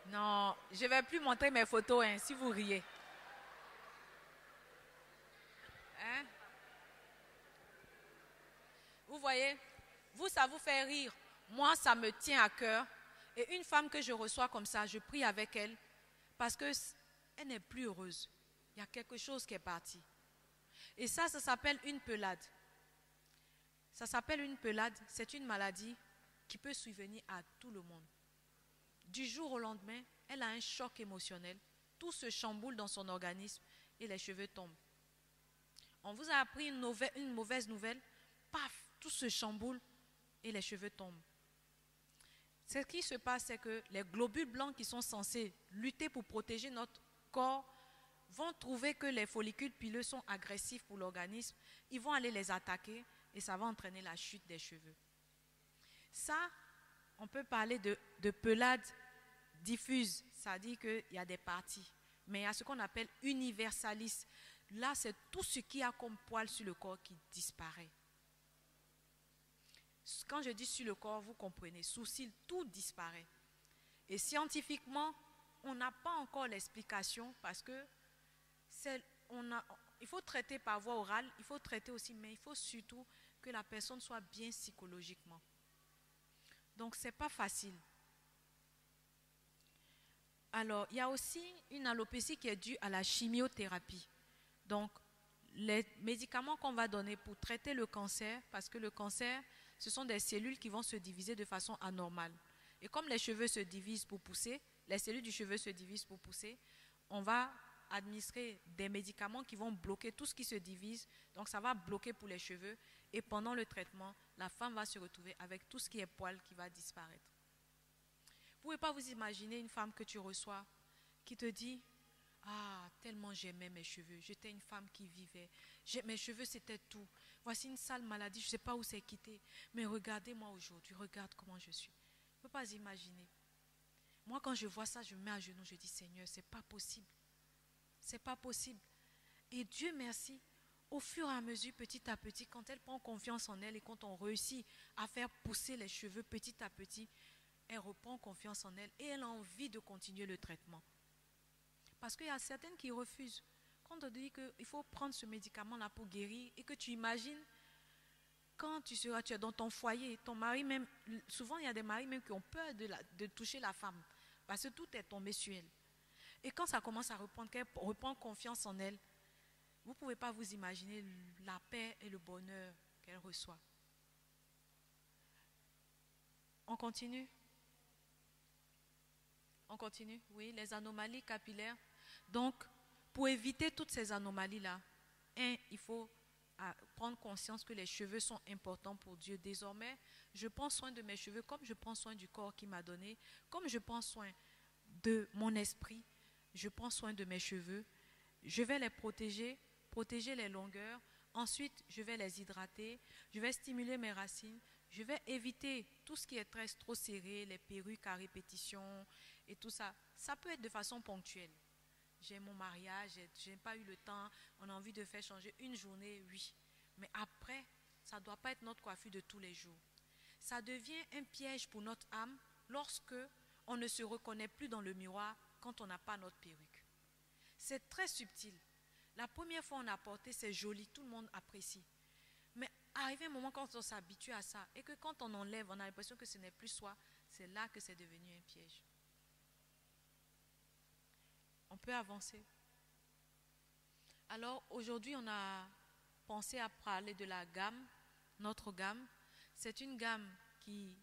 Non, je ne vais plus montrer mes photos, hein, si vous riez. Hein? Vous voyez, vous, ça vous fait rire. Moi, ça me tient à cœur. Et une femme que je reçois comme ça, je prie avec elle parce qu'elle n'est plus heureuse. Il y a quelque chose qui est parti. Et ça s'appelle une pelade. Ça s'appelle une pelade. C'est une maladie qui peut survenir à tout le monde. Du jour au lendemain, elle a un choc émotionnel. Tout se chamboule dans son organisme et les cheveux tombent. On vous a appris une mauvaise nouvelle. Paf, tout se chamboule et les cheveux tombent. Ce qui se passe, c'est que les globules blancs qui sont censés lutter pour protéger notre corps vont trouver que les follicules pileux sont agressifs pour l'organisme. Ils vont aller les attaquer et ça va entraîner la chute des cheveux. Ça, on peut parler de pelade diffuse. Ça dit qu'il y a des parties. Mais il y a ce qu'on appelle universalis. Là, c'est tout ce qui a comme poil sur le corps qui disparaît. Quand je dis sur le corps, vous comprenez, sous cils, tout disparaît. Et scientifiquement, on n'a pas encore l'explication parce que il faut traiter par voie orale, il faut traiter aussi, mais il faut surtout que la personne soit bien psychologiquement. Donc, ce n'est pas facile. Alors, il y a aussi une alopécie qui est due à la chimiothérapie. Donc, les médicaments qu'on va donner pour traiter le cancer, parce que le cancer, ce sont des cellules qui vont se diviser de façon anormale. Et comme les cheveux se divisent pour pousser, les cellules du cheveu se divisent pour pousser, on va administrer des médicaments qui vont bloquer tout ce qui se divise. Donc ça va bloquer pour les cheveux. Et pendant le traitement, la femme va se retrouver avec tout ce qui est poil qui va disparaître. Vous ne pouvez pas vous imaginer une femme que tu reçois qui te dit « Ah, tellement j'aimais mes cheveux. J'étais une femme qui vivait. Mes cheveux, c'était tout. Voici une sale maladie, je ne sais pas où c'est quitté. Mais regardez-moi aujourd'hui, regarde comment je suis. » Vous ne pouvez pas imaginer. Moi, quand je vois ça, je me mets à genoux, je dis « Seigneur, ce n'est pas possible. Ce n'est pas possible. » Et Dieu merci, au fur et à mesure, petit à petit, quand elle prend confiance en elle et quand on réussit à faire pousser les cheveux petit à petit, elle reprend confiance en elle et elle a envie de continuer le traitement. Parce qu'il y a certaines qui refusent. Quand on te dit qu'il faut prendre ce médicament-là pour guérir et que tu imagines quand tu es dans ton foyer, ton mari même, souvent il y a des maris même qui ont peur de toucher la femme parce que tout est tombé sur elle. Et quand ça commence à reprendre, qu'elle reprend confiance en elle, vous ne pouvez pas vous imaginer la paix et le bonheur qu'elle reçoit. On continue? On continue? Oui, les anomalies capillaires. Donc, pour éviter toutes ces anomalies-là, il faut prendre conscience que les cheveux sont importants pour Dieu. Désormais, je prends soin de mes cheveux comme je prends soin du corps qu'il m'a donné, comme je prends soin de mon esprit, je prends soin de mes cheveux. Je vais les protéger les longueurs. Ensuite, je vais les hydrater. Je vais stimuler mes racines. Je vais éviter tout ce qui est tresse trop serré, les perruques à répétition et tout ça. Ça peut être de façon ponctuelle. J'ai mon mariage, je n'ai pas eu le temps, on a envie de faire changer une journée, oui. Mais après, ça ne doit pas être notre coiffure de tous les jours. Ça devient un piège pour notre âme lorsque on ne se reconnaît plus dans le miroir quand on n'a pas notre perruque. C'est très subtil. La première fois on a porté, c'est joli, tout le monde apprécie. Mais arrivé un moment quand on s'habitue à ça et que quand on enlève, on a l'impression que ce n'est plus soi, c'est là que c'est devenu un piège. On peut avancer. Alors aujourd'hui, on a pensé à parler de la gamme, notre gamme. C'est une gamme qui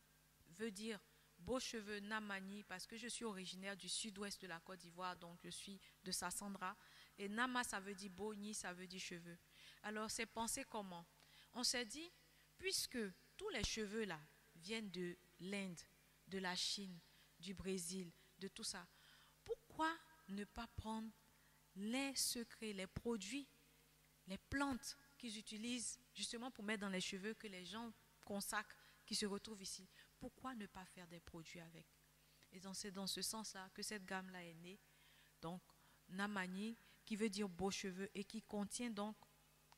veut dire beaux cheveux Namani parce que je suis originaire du sud-ouest de la Côte d'Ivoire, donc je suis de Sassandra. Et Nama, ça veut dire beau, Ni, ça veut dire cheveux. Alors c'est pensé comment? On s'est dit, puisque tous les cheveux là viennent de l'Inde, de la Chine, du Brésil, de tout ça, pourquoi ne pas prendre les secrets, les produits, les plantes qu'ils utilisent justement pour mettre dans les cheveux que les gens consacrent, qui se retrouvent ici? Pourquoi ne pas faire des produits avec? Et c'est dans ce sens-là que cette gamme-là est née. Donc, Namani, qui veut dire beaux cheveux et qui contient donc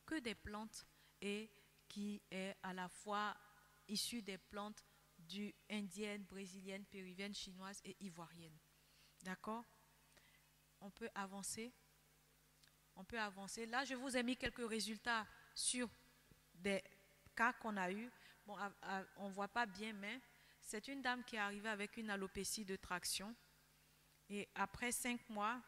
que des plantes et qui est à la fois issue des plantes indiennes, brésiliennes, péruviennes, chinoises et ivoiriennes. D'accord? On peut avancer. On peut avancer. Là, je vous ai mis quelques résultats sur des cas qu'on a eus. Bon, on ne voit pas bien, mais c'est une dame qui est arrivée avec une alopécie de traction. Et après 5 mois,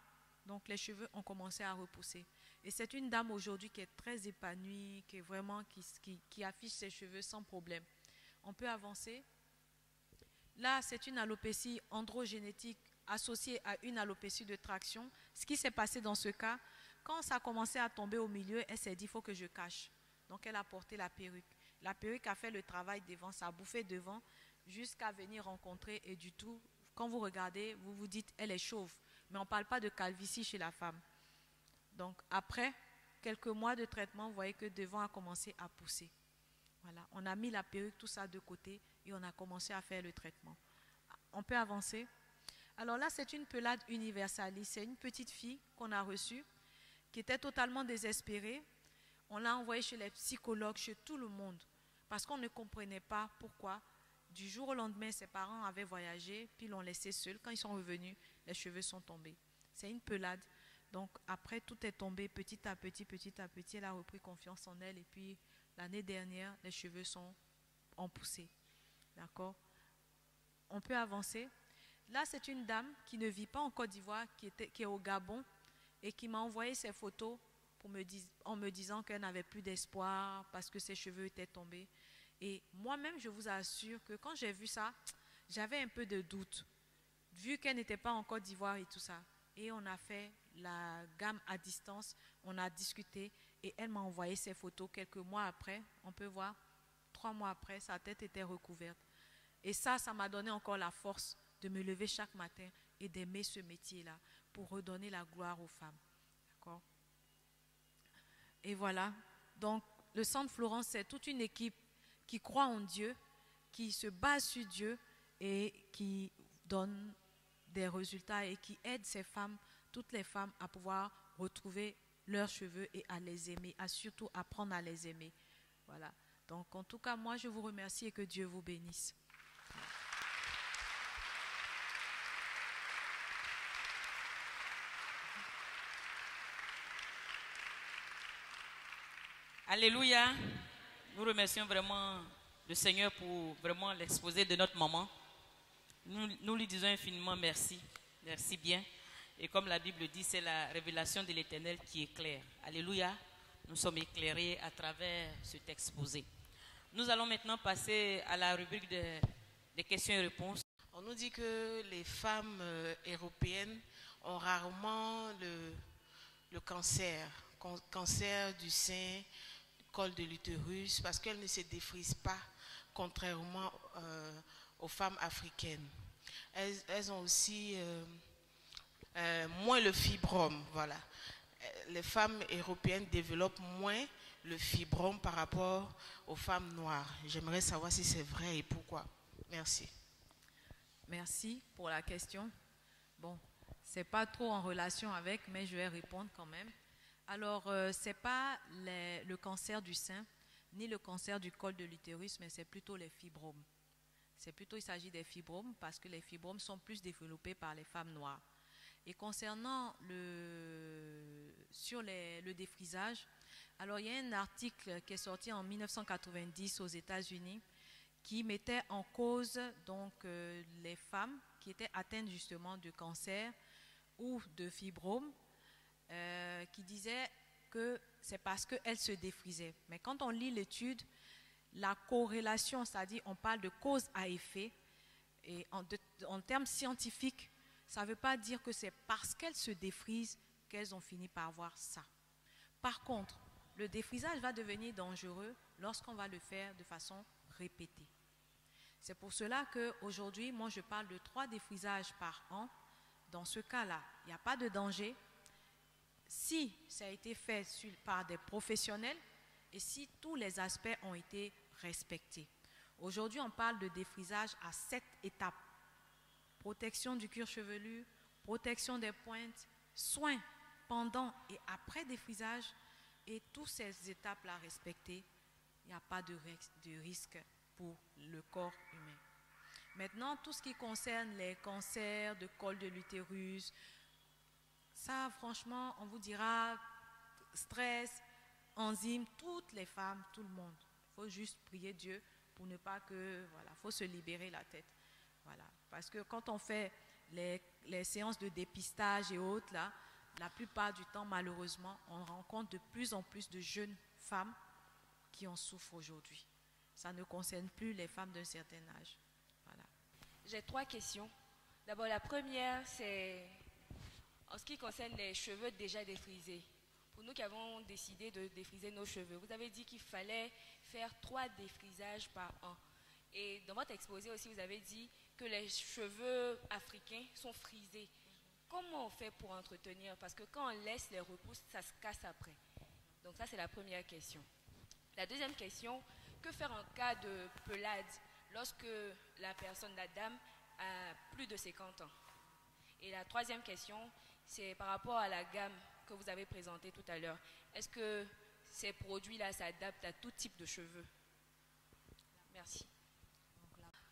donc les cheveux ont commencé à repousser. Et c'est une dame aujourd'hui qui est très épanouie, qui est vraiment qui affiche ses cheveux sans problème. On peut avancer. Là, c'est une alopécie androgénétique associée à une alopécie de traction. Ce qui s'est passé dans ce cas, quand ça a commencé à tomber au milieu, elle s'est dit, il faut que je cache. Donc, elle a porté la perruque. La perruque a fait le travail devant, ça a bouffé devant, jusqu'à venir rencontrer. Et du tout, quand vous regardez, vous vous dites, elle est chauve. Mais on ne parle pas de calvitie chez la femme. Donc, après quelques mois de traitement, vous voyez que devant a commencé à pousser. Voilà, on a mis la perruque, tout ça de côté, et on a commencé à faire le traitement. On peut avancer. Alors là, c'est une pelade universalis. C'est une petite fille qu'on a reçue, qui était totalement désespérée. On l'a envoyée chez les psychologues, chez tout le monde, parce qu'on ne comprenait pas pourquoi. Du jour au lendemain, ses parents avaient voyagé, puis l'ont laissée seule. Quand ils sont revenus, les cheveux sont tombés. C'est une pelade. Donc après, tout est tombé petit à petit, petit à petit. Elle a repris confiance en elle. Et puis, l'année dernière, les cheveux ont poussé. D'accord? On peut avancer. Là, c'est une dame qui ne vit pas en Côte d'Ivoire, qui est au Gabon, et qui m'a envoyé ses photos en me disant qu'elle n'avait plus d'espoir parce que ses cheveux étaient tombés. Et moi-même, je vous assure que quand j'ai vu ça, j'avais un peu de doute, vu qu'elle n'était pas en Côte d'Ivoire et tout ça. Et on a fait la gamme à distance, on a discuté, et elle m'a envoyé ses photos quelques mois après. On peut voir, 3 mois après, sa tête était recouverte. Et ça m'a donné encore la force de me lever chaque matin et d'aimer ce métier-là pour redonner la gloire aux femmes. D'accord? Et voilà. Donc, le Centre Florence, c'est toute une équipe qui croit en Dieu, qui se base sur Dieu et qui donne des résultats et qui aide ces femmes, toutes les femmes, à pouvoir retrouver leurs cheveux et à les aimer, à surtout apprendre à les aimer. Voilà. Donc, en tout cas, moi, je vous remercie et que Dieu vous bénisse. Alléluia. Nous remercions vraiment le Seigneur pour vraiment l'exposé de notre maman. Nous lui disons infiniment merci. Merci bien. Et comme la Bible dit, c'est la révélation de l'Éternel qui éclaire. Alléluia. Nous sommes éclairés à travers cet exposé. Nous allons maintenant passer à la rubrique des questions et réponses. On nous dit que les femmes européennes ont rarement le cancer du sein, du col de l'utérus, parce qu'elles ne se défrisent pas, contrairement aux femmes africaines. Elles ont aussi moins le fibrome, voilà. Les femmes européennes développent moins le fibrome par rapport aux femmes noires. J'aimerais savoir si c'est vrai et pourquoi. Merci. Merci pour la question. Bon, c'est pas trop en relation avec, mais je vais répondre quand même. Alors, ce n'est pas le cancer du sein, ni le cancer du col de l'utérus, mais c'est plutôt les fibromes. Il s'agit des fibromes parce que les fibromes sont plus développés par les femmes noires. Et concernant le défrisage, alors il y a un article qui est sorti en 1990 aux États-Unis qui mettait en cause donc les femmes qui étaient atteintes justement de cancer ou de fibromes, qui disaient que c'est parce qu'elles se défrisaient. Mais quand on lit l'étude, la corrélation, c'est-à-dire on parle de cause à effet, et en termes scientifiques, ça ne veut pas dire que c'est parce qu'elles se défrisent qu'elles ont fini par avoir ça. Par contre, le défrisage va devenir dangereux lorsqu'on va le faire de façon répétée. C'est pour cela qu'aujourd'hui, moi je parle de 3 défrisages par an. Dans ce cas-là, il n'y a pas de danger si ça a été fait par des professionnels et si tous les aspects ont été respectés. Aujourd'hui, on parle de défrisage à 7 étapes. Protection du cuir chevelu, protection des pointes, soins pendant et après défrisage, et toutes ces étapes-là respectées, il n'y a pas de risque pour le corps humain. Maintenant, tout ce qui concerne les cancers de col de l'utérus, ça franchement, on vous dira stress, enzymes, toutes les femmes, tout le monde. Il faut juste prier Dieu pour ne pas que, voilà, il faut se libérer la tête. Voilà. Parce que quand on fait les séances de dépistage et autres, là, la plupart du temps, malheureusement, on rencontre de plus en plus de jeunes femmes qui en souffrent aujourd'hui. Ça ne concerne plus les femmes d'un certain âge. Voilà. J'ai 3 questions. D'abord, la première, c'est en ce qui concerne les cheveux déjà défrisés. Pour nous qui avons décidé de défriser nos cheveux, vous avez dit qu'il fallait faire 3 défrisages par an. Et dans votre exposé aussi, vous avez dit que les cheveux africains sont frisés. Comment on fait pour entretenir? Parce que quand on laisse les repousses, ça se casse après. Donc ça, c'est la première question. La deuxième question, que faire en cas de pelade lorsque la personne, la dame, a plus de 50 ans? Et la troisième question, c'est par rapport à la gamme que vous avez présentée tout à l'heure. Est-ce que ces produits-là s'adaptent à tout type de cheveux? Merci.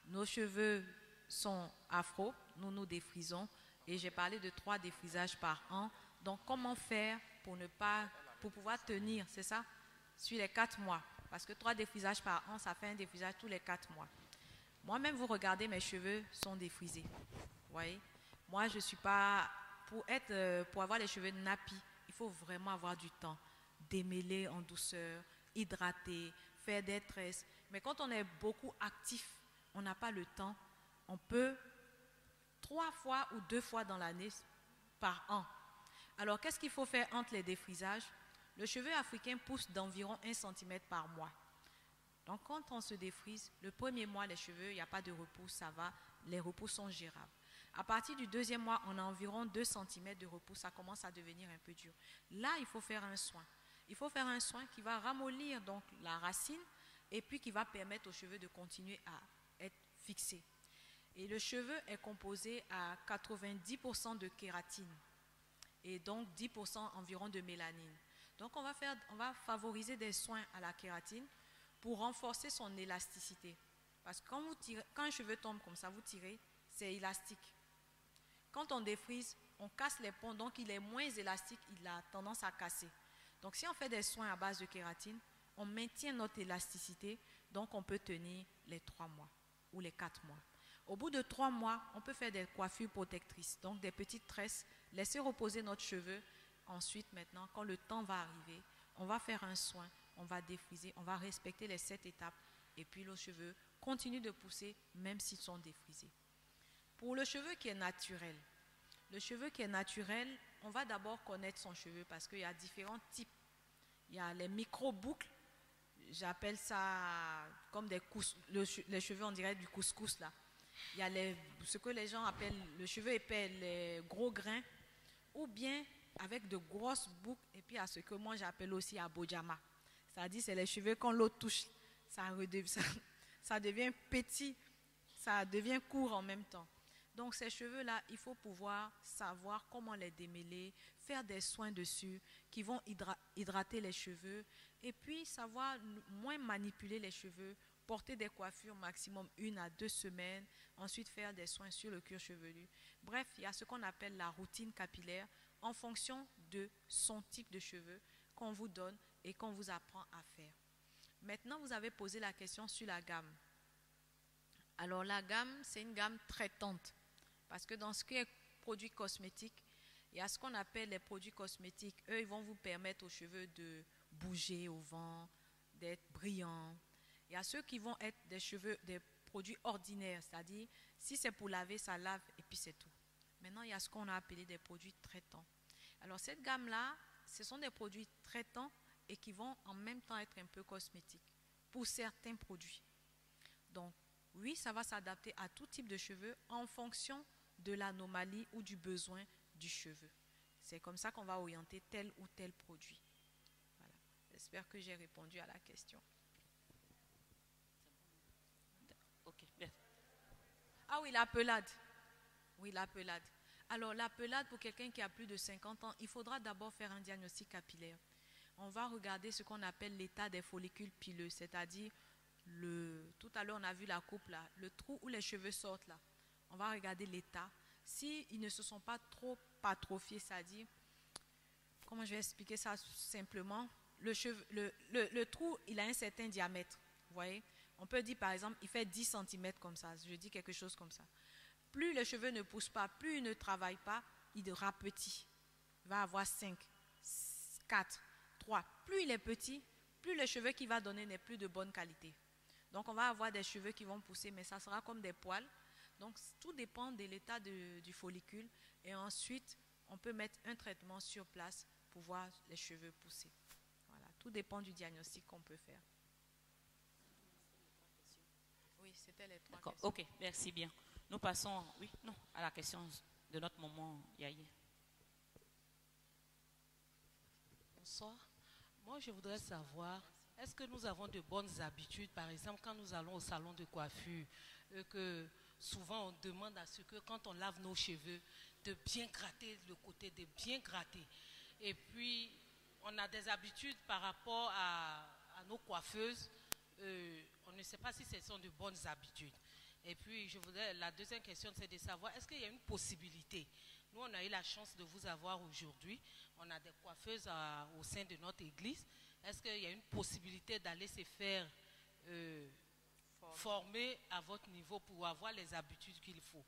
Nos cheveux sont afro, nous nous défrisons. Et j'ai parlé de 3 défrisages par an. Donc, comment faire pour pouvoir tenir, c'est ça, sur les 4 mois? Parce que 3 défrisages par an, ça fait un défrisage tous les 4 mois. Moi-même, vous regardez, mes cheveux sont défrisés. Vous voyez? Moi, je ne suis pas... Pour avoir les cheveux nappis, il faut vraiment avoir du temps. Démêler en douceur, hydrater, faire des tresses. Mais quand on est beaucoup actif, on n'a pas le temps, on peut 3 fois ou 2 fois dans l'année par an. Alors, qu'est-ce qu'il faut faire entre les défrisages? Le cheveu africain pousse d'environ 1 cm par mois. Donc, quand on se défrise, le premier mois, les cheveux, il n'y a pas de repousse, ça va, les repousses sont gérables. À partir du 2e mois, on a environ 2 cm de repousse, ça commence à devenir un peu dur. Là, il faut faire un soin. Il faut faire un soin qui va ramollir donc la racine et puis qui va permettre aux cheveux de continuer à être fixés. Et le cheveu est composé à 90% de kératine et donc 10% environ de mélanine. Donc on va favoriser des soins à la kératine pour renforcer son élasticité. Parce que quand un cheveu tombe comme ça, vous tirez, c'est élastique. Quand on défrise, on casse les ponts, donc il est moins élastique, il a tendance à casser. Donc si on fait des soins à base de kératine, on maintient notre élasticité, donc on peut tenir les 3 mois ou les 4 mois. Au bout de 3 mois, on peut faire des coiffures protectrices, donc des petites tresses, laisser reposer notre cheveu. Ensuite, maintenant, quand le temps va arriver, on va faire un soin, on va défriser, on va respecter les 7 étapes et puis nos cheveux continuent de pousser même s'ils sont défrisés. Pour le cheveu qui est naturel, on va d'abord connaître son cheveu parce qu'il y a différents types. Il y a les micro-boucles, j'appelle ça comme des les cheveux on dirait du couscous là. Il y a ce que les gens appellent le cheveu épais, les gros grains, ou bien avec de grosses boucles, et puis à ce que moi j'appelle aussi abojama. C'est-à-dire c'est les cheveux quand l'eau touche, ça devient petit, ça devient court en même temps. Donc ces cheveux-là, il faut pouvoir savoir comment les démêler, faire des soins dessus qui vont hydrater les cheveux et puis savoir moins manipuler les cheveux, porter des coiffures maximum 1 à 2 semaines, ensuite faire des soins sur le cuir chevelu. Bref, il y a ce qu'on appelle la routine capillaire en fonction de son type de cheveux qu'on vous donne et qu'on vous apprend à faire. Maintenant, vous avez posé la question sur la gamme. Alors la gamme, c'est une gamme traitante parce que dans ce qui est produits cosmétiques, il y a ce qu'on appelle les produits cosmétiques. Eux, ils vont vous permettre aux cheveux de bouger au vent, d'être brillants. Il y a ceux qui vont être des cheveux, des produits ordinaires, c'est-à-dire si c'est pour laver, ça lave et puis c'est tout. Maintenant, il y a ce qu'on a appelé des produits traitants. Alors cette gamme-là, ce sont des produits traitants et qui vont en même temps être un peu cosmétiques pour certains produits. Donc, oui, ça va s'adapter à tout type de cheveux en fonction de l'anomalie ou du besoin du cheveu. C'est comme ça qu'on va orienter tel ou tel produit. Voilà. J'espère que j'ai répondu à la question. Ok. Ah oui, la pelade. Oui, la pelade. Alors, la pelade, pour quelqu'un qui a plus de 50 ans, il faudra d'abord faire un diagnostic capillaire. On va regarder ce qu'on appelle l'état des follicules pileux, c'est-à-dire, tout à l'heure, on a vu la coupe là, le trou où les cheveux sortent là. On va regarder l'état. S'ils ne se sont pas trop atrophiés, c'est-à-dire, comment je vais expliquer ça simplement, le trou, il a un certain diamètre, vous voyez. On peut dire par exemple, il fait 10 cm comme ça, je dis quelque chose comme ça. Plus les cheveux ne poussent pas, plus il ne travaille pas, il rapetit. Il va avoir 5, 4, 3. Plus il est petit, plus le cheveu qu'il va donner n'est plus de bonne qualité. Donc on va avoir des cheveux qui vont pousser, mais ça sera comme des poils. Donc tout dépend de l'état du follicule. Et ensuite, on peut mettre un traitement sur place pour voir les cheveux pousser. Voilà, tout dépend du diagnostic qu'on peut faire. Oui, c'était les 3 questions. Ok, merci bien. Nous passons à la question de notre maman Yaye. Bonsoir. Moi, je voudrais savoir, est-ce que nous avons de bonnes habitudes, par exemple, quand nous allons au salon de coiffure, que souvent on demande à ce que quand on lave nos cheveux, de bien gratter le côté, de bien gratter. Et puis, on a des habitudes par rapport à nos coiffeuses. On ne sait pas si ce sont de bonnes habitudes. Et puis, la deuxième question, c'est de savoir, est-ce qu'il y a une possibilité? Nous, on a eu la chance de vous avoir aujourd'hui. On a des coiffeuses au sein de notre église. Est-ce qu'il y a une possibilité d'aller se faire former à votre niveau pour avoir les habitudes qu'il faut?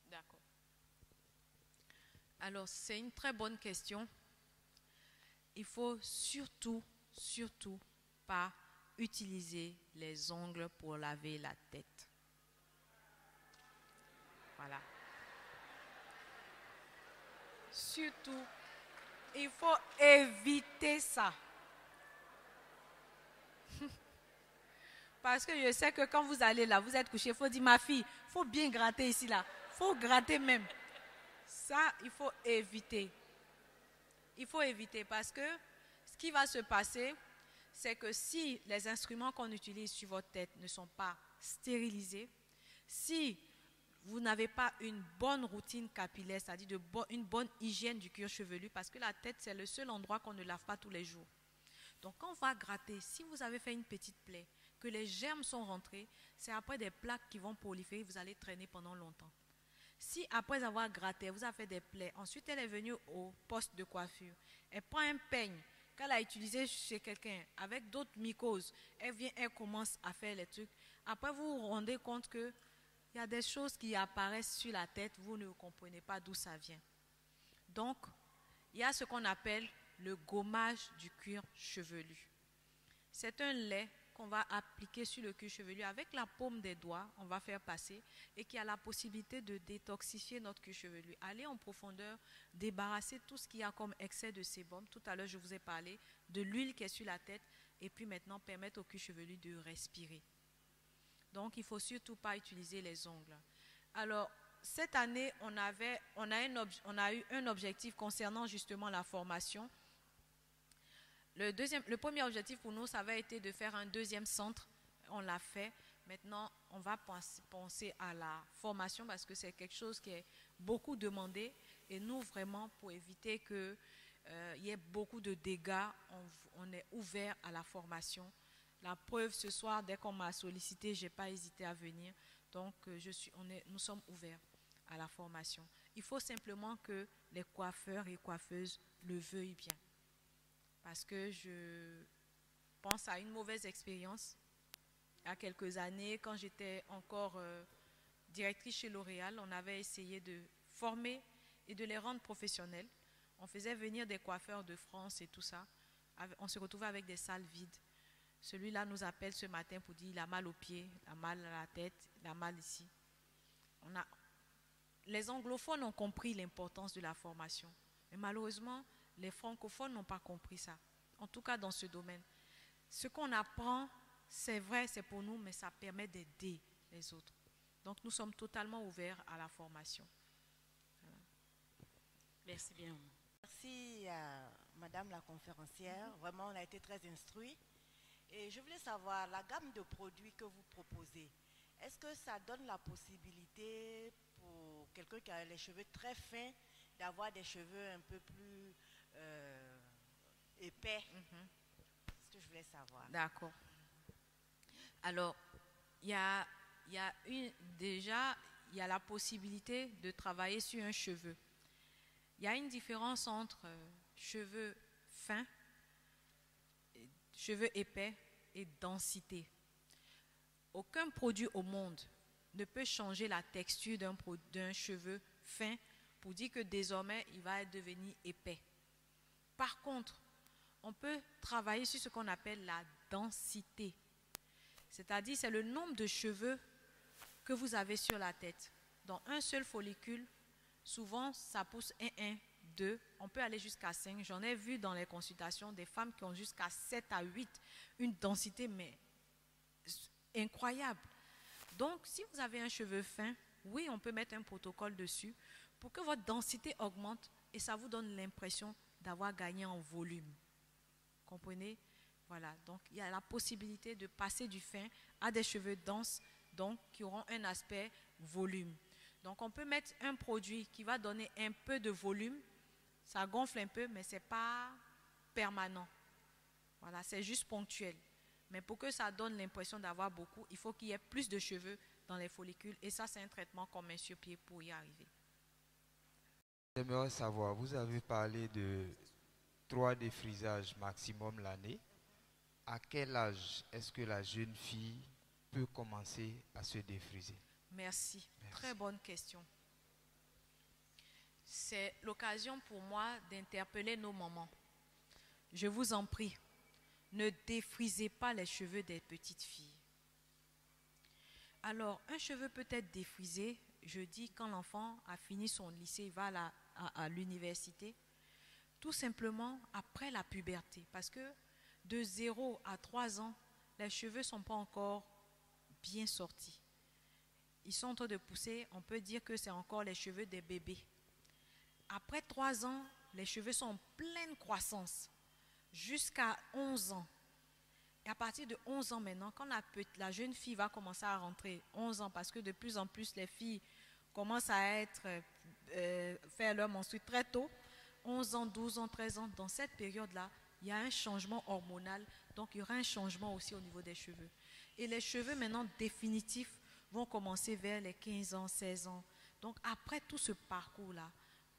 D'accord. Alors, c'est une très bonne question. Il faut surtout pas utiliser les ongles pour laver la tête. Voilà. Surtout, il faut éviter ça. Parce que je sais que quand vous allez là, vous êtes couché, il faut dire, ma fille, il faut bien gratter ici, là. Il faut gratter même. Ça, il faut éviter. Il faut éviter parce que ce qui va se passer, c'est que si les instruments qu'on utilise sur votre tête ne sont pas stérilisés, si vous n'avez pas une bonne routine capillaire, c'est-à-dire une bonne hygiène du cuir chevelu, parce que la tête, c'est le seul endroit qu'on ne lave pas tous les jours. Donc, quand on va gratter, si vous avez fait une petite plaie, que les germes sont rentrés, c'est après des plaques qui vont proliférer, vous allez traîner pendant longtemps. Si après avoir gratté, vous avez fait des plaies, ensuite elle est venue au poste de coiffure, elle prend un peigne qu'elle a utilisé chez quelqu'un avec d'autres mycoses, elle commence à faire les trucs. Après, vous vous rendez compte que il y a des choses qui apparaissent sur la tête, vous ne comprenez pas d'où ça vient. Donc, il y a ce qu'on appelle le gommage du cuir chevelu. C'est un lait qu'on va appliquer sur le cuir chevelu avec la paume des doigts, on va faire passer, et qui a la possibilité de détoxifier notre cuir chevelu. Aller en profondeur, débarrasser tout ce qu'il y a comme excès de sébum. Tout à l'heure, je vous ai parlé de l'huile qui est sur la tête, et puis maintenant permettre au cuir chevelu de respirer. Donc, il ne faut surtout pas utiliser les ongles. Alors, cette année, on a eu un objectif concernant justement la formation. Le premier objectif pour nous, ça avait été de faire un deuxième centre. On l'a fait. Maintenant, on va penser à la formation parce que c'est quelque chose qui est beaucoup demandé. Et nous, vraiment, pour éviter qu'il y ait beaucoup de dégâts, on est ouvert à la formation. La preuve, ce soir, dès qu'on m'a sollicité, je n'ai pas hésité à venir. Donc, nous sommes ouverts à la formation. Il faut simplement que les coiffeurs et coiffeuses le veuillent bien. Parce que je pense à une mauvaise expérience. Il y a quelques années, quand j'étais encore directrice chez L'Oréal, on avait essayé de former et de les rendre professionnels. On faisait venir des coiffeurs de France et tout ça. On se retrouvait avec des salles vides. Celui-là nous appelle ce matin pour dire qu'il a mal aux pieds, il a mal à la tête, il a mal ici. Les anglophones ont compris l'importance de la formation. Mais malheureusement, les francophones n'ont pas compris ça. En tout cas, dans ce domaine. Ce qu'on apprend, c'est vrai, c'est pour nous, mais ça permet d'aider les autres. Donc, nous sommes totalement ouverts à la formation. Voilà. Merci bien. Merci à Madame la conférencière. Vraiment, on a été très instruits. Et je voulais savoir, la gamme de produits que vous proposez, est-ce que ça donne la possibilité pour quelqu'un qui a les cheveux très fins d'avoir des cheveux un peu plus épais? C'est ce que je voulais savoir. D'accord. Alors, il y a la possibilité de travailler sur un cheveu. Il y a une différence entre cheveux fins, cheveux épais et densité. Aucun produit au monde ne peut changer la texture d'un cheveu fin pour dire que désormais il va devenir épais. Par contre, on peut travailler sur ce qu'on appelle la densité. C'est-à-dire, c'est le nombre de cheveux que vous avez sur la tête. Dans un seul follicule, souvent, ça pousse 1, 2, on peut aller jusqu'à 5. J'en ai vu dans les consultations des femmes qui ont jusqu'à 7 à 8, une densité mais incroyable. Donc, si vous avez un cheveu fin, oui, on peut mettre un protocole dessus pour que votre densité augmente et ça vous donne l'impression d'avoir gagné en volume. Comprenez? Voilà, donc il y a la possibilité de passer du fin à des cheveux denses, donc qui auront un aspect volume. Donc on peut mettre un produit qui va donner un peu de volume, ça gonfle un peu, mais ce n'est pas permanent. Voilà, c'est juste ponctuel. Mais pour que ça donne l'impression d'avoir beaucoup, il faut qu'il y ait plus de cheveux dans les follicules. Et ça, c'est un traitement qu'on met sur pied pour y arriver. J'aimerais savoir, vous avez parlé de 3 défrisages maximum l'année. À quel âge est-ce que la jeune fille peut commencer à se défriser? Merci. Très bonne question. C'est l'occasion pour moi d'interpeller nos mamans. Je vous en prie, ne défrisez pas les cheveux des petites filles. Alors, un cheveu peut être défrisé, je dis, quand l'enfant a fini son lycée, il va à l'université, tout simplement après la puberté. Parce que de 0 à 3 ans, les cheveux ne sont pas encore bien sortis. Ils sont en train de pousser, on peut dire que c'est encore les cheveux des bébés. Après 3 ans, les cheveux sont en pleine croissance, jusqu'à 11 ans. Et à partir de 11 ans maintenant, quand la jeune fille va commencer à rentrer, 11 ans, parce que de plus en plus les filles commencent à faire leur menstru très tôt, 11 ans, 12 ans, 13 ans, dans cette période-là, il y a un changement hormonal, donc il y aura un changement aussi au niveau des cheveux. Et les cheveux maintenant définitifs vont commencer vers les 15 ans, 16 ans. Donc après tout ce parcours-là,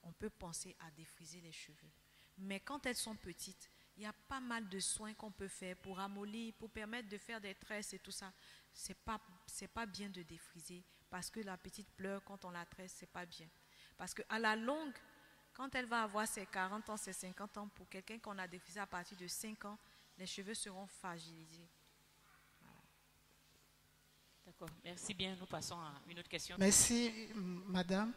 on peut penser à défriser les cheveux. Mais quand elles sont petites, il y a pas mal de soins qu'on peut faire pour ramollir, pour permettre de faire des tresses et tout ça. C'est pas bien de défriser parce que la petite pleure quand on la tresse, c'est pas bien. Parce qu'à la longue, quand elle va avoir ses 40 ans, ses 50 ans, pour quelqu'un qu'on a défrisé à partir de 5 ans, les cheveux seront fragilisés. Voilà. D'accord, merci bien. Nous passons à une autre question. Merci, madame.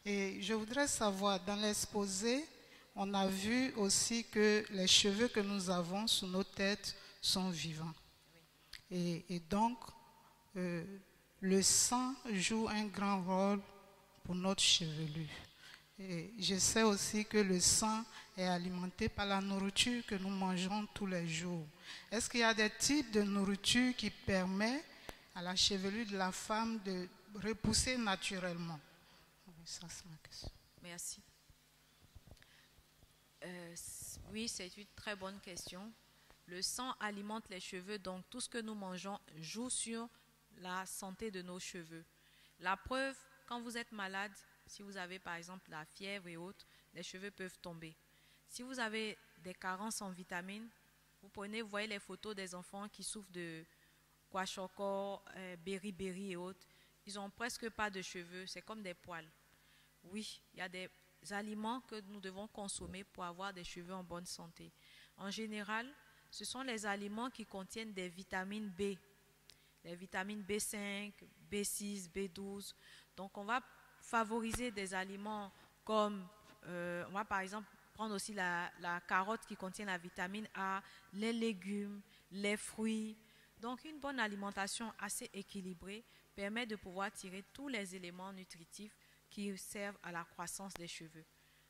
Et je voudrais savoir, dans l'exposé, on a vu aussi que les cheveux que nous avons sur nos têtes sont vivants. Oui. Et donc, le sang joue un grand rôle pour notre chevelure. Et je sais aussi que le sang est alimenté par la nourriture que nous mangeons tous les jours. Est-ce qu'il y a des types de nourriture qui permettent à la chevelure de la femme de repousser naturellement? Oui, ça c'est ma question. Merci. Oui, c'est une très bonne question. Le sang alimente les cheveux, donc tout ce que nous mangeons joue sur la santé de nos cheveux. La preuve, quand vous êtes malade, si vous avez par exemple la fièvre et autres, les cheveux peuvent tomber. Si vous avez des carences en vitamines, vous voyez les photos des enfants qui souffrent de kwashiorkor, beriberi et autres, ils n'ont presque pas de cheveux, c'est comme des poils. Oui, il y a des aliments que nous devons consommer pour avoir des cheveux en bonne santé. En général, ce sont les aliments qui contiennent des vitamines B, les vitamines B5, B6, B12. Donc, on va favoriser des aliments comme, on va par exemple prendre aussi la carotte qui contient la vitamine A, les légumes, les fruits. Donc, une bonne alimentation assez équilibrée permet de pouvoir tirer tous les éléments nutritifs qui servent à la croissance des cheveux.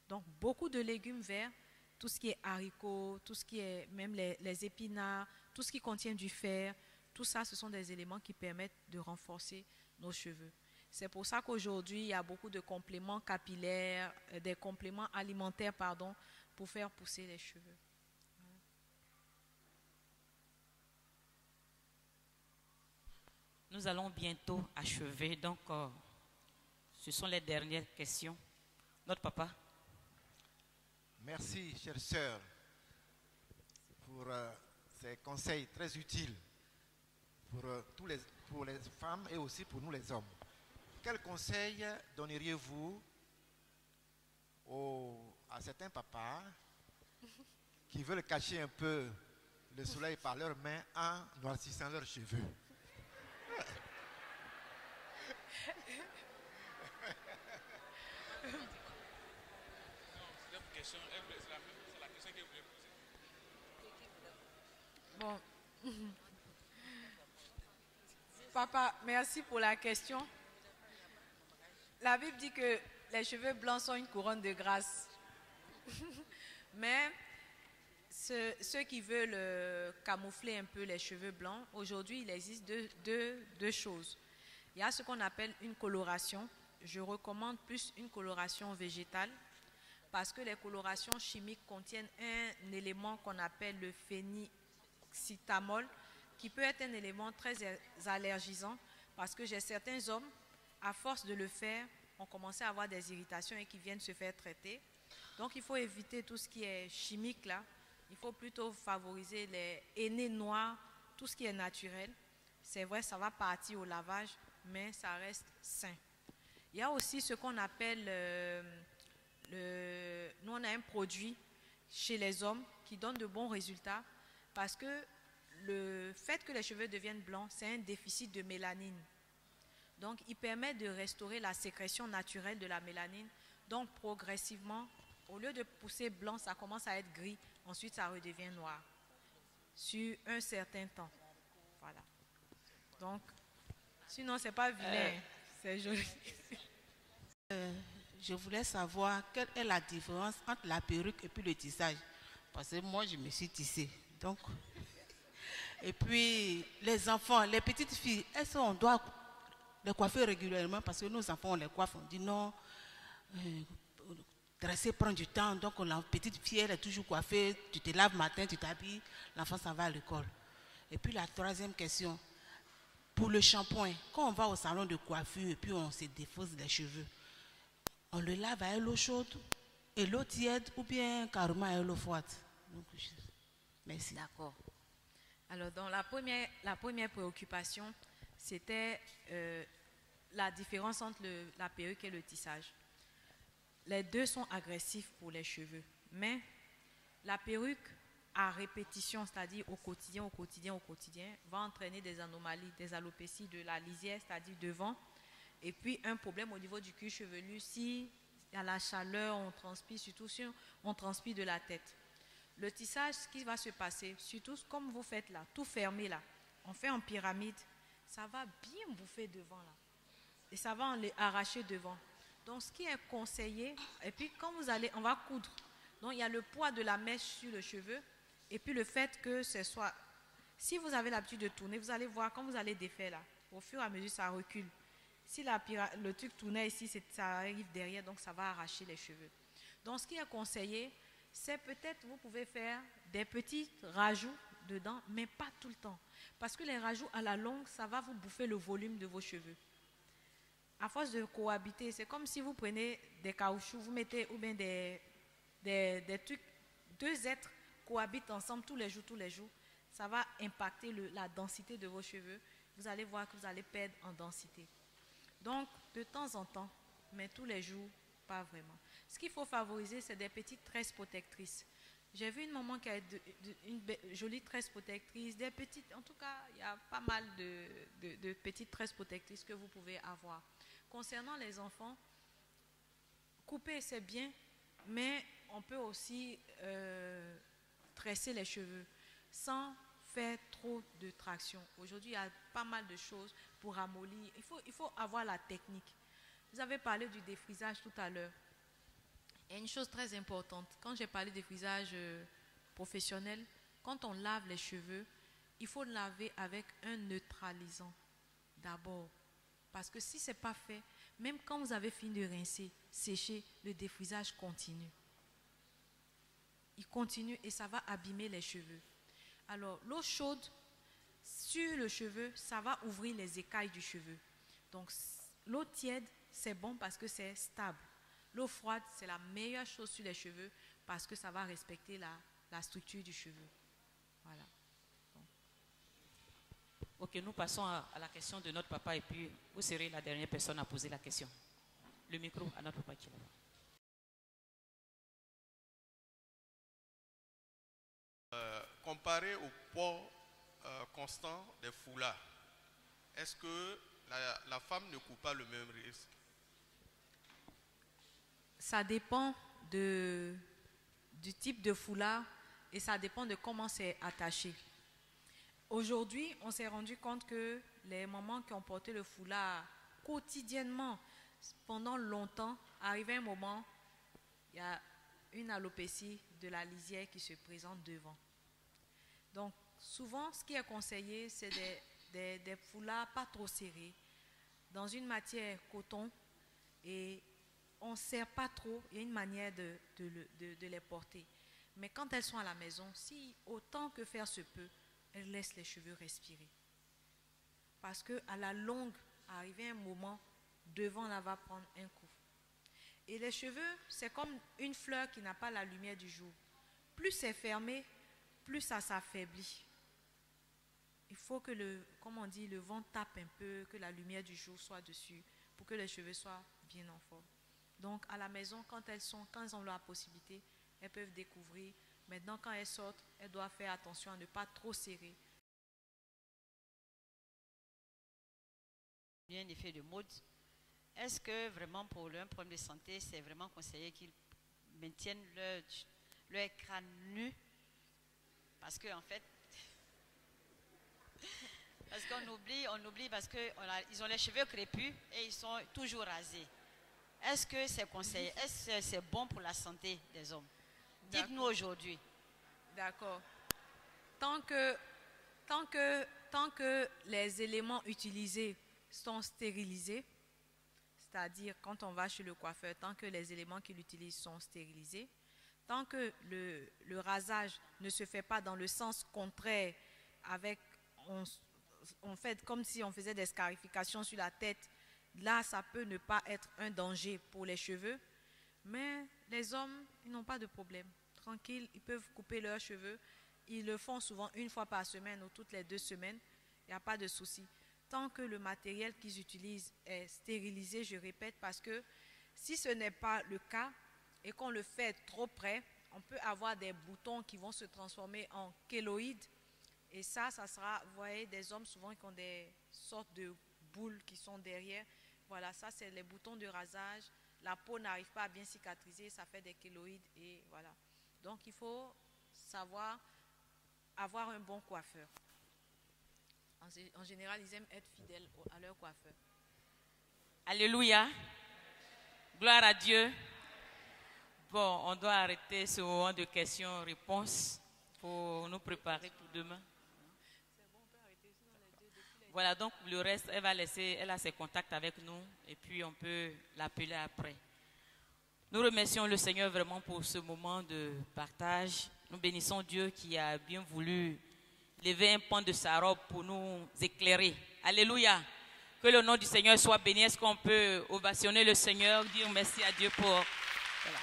Donc, beaucoup de légumes verts, tout ce qui est haricots, tout ce qui est même les épinards, tout ce qui contient du fer, tout ça, ce sont des éléments qui permettent de renforcer nos cheveux. C'est pour ça qu'aujourd'hui, il y a beaucoup de compléments capillaires, des compléments alimentaires, pardon, pour faire pousser les cheveux. Nous allons bientôt achever, donc ce sont les dernières questions. Notre papa. Merci, chère sœur, pour ces conseils très utiles pour les femmes et aussi pour nous les hommes. Quel conseil donneriez-vous à certains papas qui veulent cacher un peu le soleil par leurs mains en noircissant leurs cheveux? Bon. Papa, merci pour la question. La Bible dit que les cheveux blancs sont une couronne de grâce. Mais ceux qui veulent camoufler un peu les cheveux blancs, aujourd'hui, il existe deux choses. Il y a ce qu'on appelle une coloration. Je recommande plus une coloration végétale parce que les colorations chimiques contiennent un élément qu'on appelle le phénylcitamol qui peut être un élément très allergisant parce que j'ai certains hommes, à force de le faire, ont commencé à avoir des irritations et qui viennent se faire traiter. Donc il faut éviter tout ce qui est chimique là. Il faut plutôt favoriser les hennées noirs, tout ce qui est naturel. C'est vrai, ça va partir au lavage, mais ça reste sain. Il y a aussi ce qu'on appelle, nous on a un produit chez les hommes qui donne de bons résultats parce que le fait que les cheveux deviennent blancs, c'est un déficit de mélanine. Donc, il permet de restaurer la sécrétion naturelle de la mélanine. Donc, progressivement, au lieu de pousser blanc, ça commence à être gris. Ensuite, ça redevient noir. Sur un certain temps. Voilà. Donc, sinon, ce n'est pas vilain. C'est joli. Je voulais savoir quelle est la différence entre la perruque et puis le tissage. Parce que moi, je me suis tissée. Donc, et puis, les enfants, les petites filles, est-ce qu'on doit les coiffer régulièrement? Parce que nos enfants, on les coiffe, on dit non, dresser prend du temps. Donc, la petite fille, elle est toujours coiffée. Tu te laves matin, tu t'habilles, l'enfant s'en va à l'école. Et puis, la troisième question, pour le shampoing, quand on va au salon de coiffure et puis on se défausse les cheveux, on le lave à l'eau chaude et l'eau tiède ou bien carrément à l'eau froide? Donc, merci. D'accord. Alors, dans la première préoccupation, c'était la différence entre la perruque et le tissage. Les deux sont agressifs pour les cheveux, mais la perruque à répétition, c'est-à-dire au quotidien, va entraîner des anomalies, des alopécies de la lisière, c'est-à-dire devant, et puis un problème au niveau du cuir chevelu, si il y a la chaleur, on transpire, surtout si on transpire de la tête. Le tissage, ce qui va se passer, surtout comme vous faites là, tout fermé là, on fait en pyramide, ça va bien bouffer devant là. Et ça va arracher devant. Donc ce qui est conseillé, et puis quand vous allez, on va coudre. Donc il y a le poids de la mèche sur le cheveu, et puis le fait que ce soit Si vous avez l'habitude de tourner, vous allez voir, quand vous allez défaire là, au fur et à mesure, ça recule. Si le truc tournait ici, ça arrive derrière, donc ça va arracher les cheveux. Donc, ce qui est conseillé, c'est peut-être, vous pouvez faire des petits rajouts dedans, mais pas tout le temps. Parce que les rajouts, à la longue, ça va vous bouffer le volume de vos cheveux. À force de cohabiter, c'est comme si vous prenez des caoutchoucs, vous mettez, ou bien des trucs, deux êtres cohabitent ensemble tous les jours, ça va impacter la densité de vos cheveux. Vous allez voir que vous allez perdre en densité. Donc, de temps en temps, mais tous les jours, pas vraiment. Ce qu'il faut favoriser, c'est des petites tresses protectrices. J'ai vu une maman qui a une jolie tresse protectrice, des petites, en tout cas, il y a pas mal de petites tresses protectrices que vous pouvez avoir. Concernant les enfants, couper c'est bien, mais on peut aussi tresser les cheveux sans faire trop de traction. Aujourd'hui, il y a pas mal de choses pour ramollir. Il faut avoir la technique. Vous avez parlé du défrisage tout à l'heure. Et une chose très importante, quand j'ai parlé de défrisage professionnel, quand on lave les cheveux, il faut laver avec un neutralisant d'abord. Parce que si ce n'est pas fait, même quand vous avez fini de rincer, sécher, le défrisage continue. Il continue et ça va abîmer les cheveux. Alors, l'eau chaude sur le cheveu, ça va ouvrir les écailles du cheveu. Donc, l'eau tiède, c'est bon parce que c'est stable. L'eau froide, c'est la meilleure chose sur les cheveux parce que ça va respecter la structure du cheveu. Voilà. Bon. Ok, nous passons à la question de notre papa et puis vous serez la dernière personne à poser la question. Le micro à notre papa qui est là. Comparé au port constant des foulards, est-ce que la femme ne court pas le même risque? Ça dépend du type de foulard et ça dépend de comment c'est attaché. Aujourd'hui, on s'est rendu compte que les mamans qui ont porté le foulard quotidiennement, pendant longtemps, arrivé un moment, il y a une alopécie de la lisière qui se présente devant. Donc, souvent, ce qui est conseillé, c'est des foulards pas trop serrés, dans une matière coton, et on ne serre pas trop, il y a une manière de les porter. Mais quand elles sont à la maison, si autant que faire se peut, elles laissent les cheveux respirer. Parce qu'à la longue, arrivé un moment, devant là va prendre un coup. Et les cheveux, c'est comme une fleur qui n'a pas la lumière du jour. Plus c'est fermé, plus ça s'affaiblit. Il faut que le vent tape un peu, que la lumière du jour soit dessus, pour que les cheveux soient bien en forme. Donc à la maison, quand elles ont la possibilité, elles peuvent découvrir. Maintenant, quand elles sortent, elles doivent faire attention à ne pas trop serrer. Un effet de mode. Est-ce que vraiment pour un problème de santé, c'est vraiment conseillé qu'ils maintiennent leur crâne nu? Parce qu'en fait, parce qu'on oublie parce qu'ils ont les cheveux crépus et ils sont toujours rasés. Est-ce que c'est conseillé? Est-ce que c'est bon pour la santé des hommes? Dites-nous aujourd'hui. D'accord. Tant que les éléments utilisés sont stérilisés, c'est-à-dire quand on va chez le coiffeur, tant que les éléments qu'il utilise sont stérilisés, tant que le rasage ne se fait pas dans le sens contraire, on fait comme si on faisait des scarifications sur la tête, là ça peut ne pas être un danger pour les cheveux, mais les hommes, ils n'ont pas de problème. Tranquille, ils peuvent couper leurs cheveux. Ils le font souvent une fois par semaine ou toutes les 2 semaines. Il n'y a pas de souci. Tant que le matériel qu'ils utilisent est stérilisé, je répète, parce que si ce n'est pas le cas et qu'on le fait trop près, on peut avoir des boutons qui vont se transformer en kéloïdes. Et ça sera, vous voyez, des hommes souvent qui ont des sortes de boules qui sont derrière. Voilà, ça c'est les boutons de rasage. La peau n'arrive pas à bien cicatriser, ça fait des kéloïdes et voilà. Donc, il faut savoir avoir un bon coiffeur. En général, ils aiment être fidèles à leur coiffeur. Alléluia. Gloire à Dieu. Bon, on doit arrêter ce moment de questions-réponses pour nous préparer pour demain. Voilà, donc le reste, elle a ses contacts avec nous et puis on peut l'appeler après. Nous remercions le Seigneur vraiment pour ce moment de partage. Nous bénissons Dieu qui a bien voulu lever un pan de sa robe pour nous éclairer. Alléluia. Que le nom du Seigneur soit béni. Est-ce qu'on peut ovationner le Seigneur, dire merci à Dieu pour... Voilà.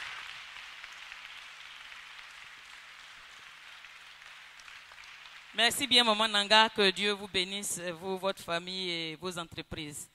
Merci bien, Maman Nanga. Que Dieu vous bénisse, vous, votre famille et vos entreprises.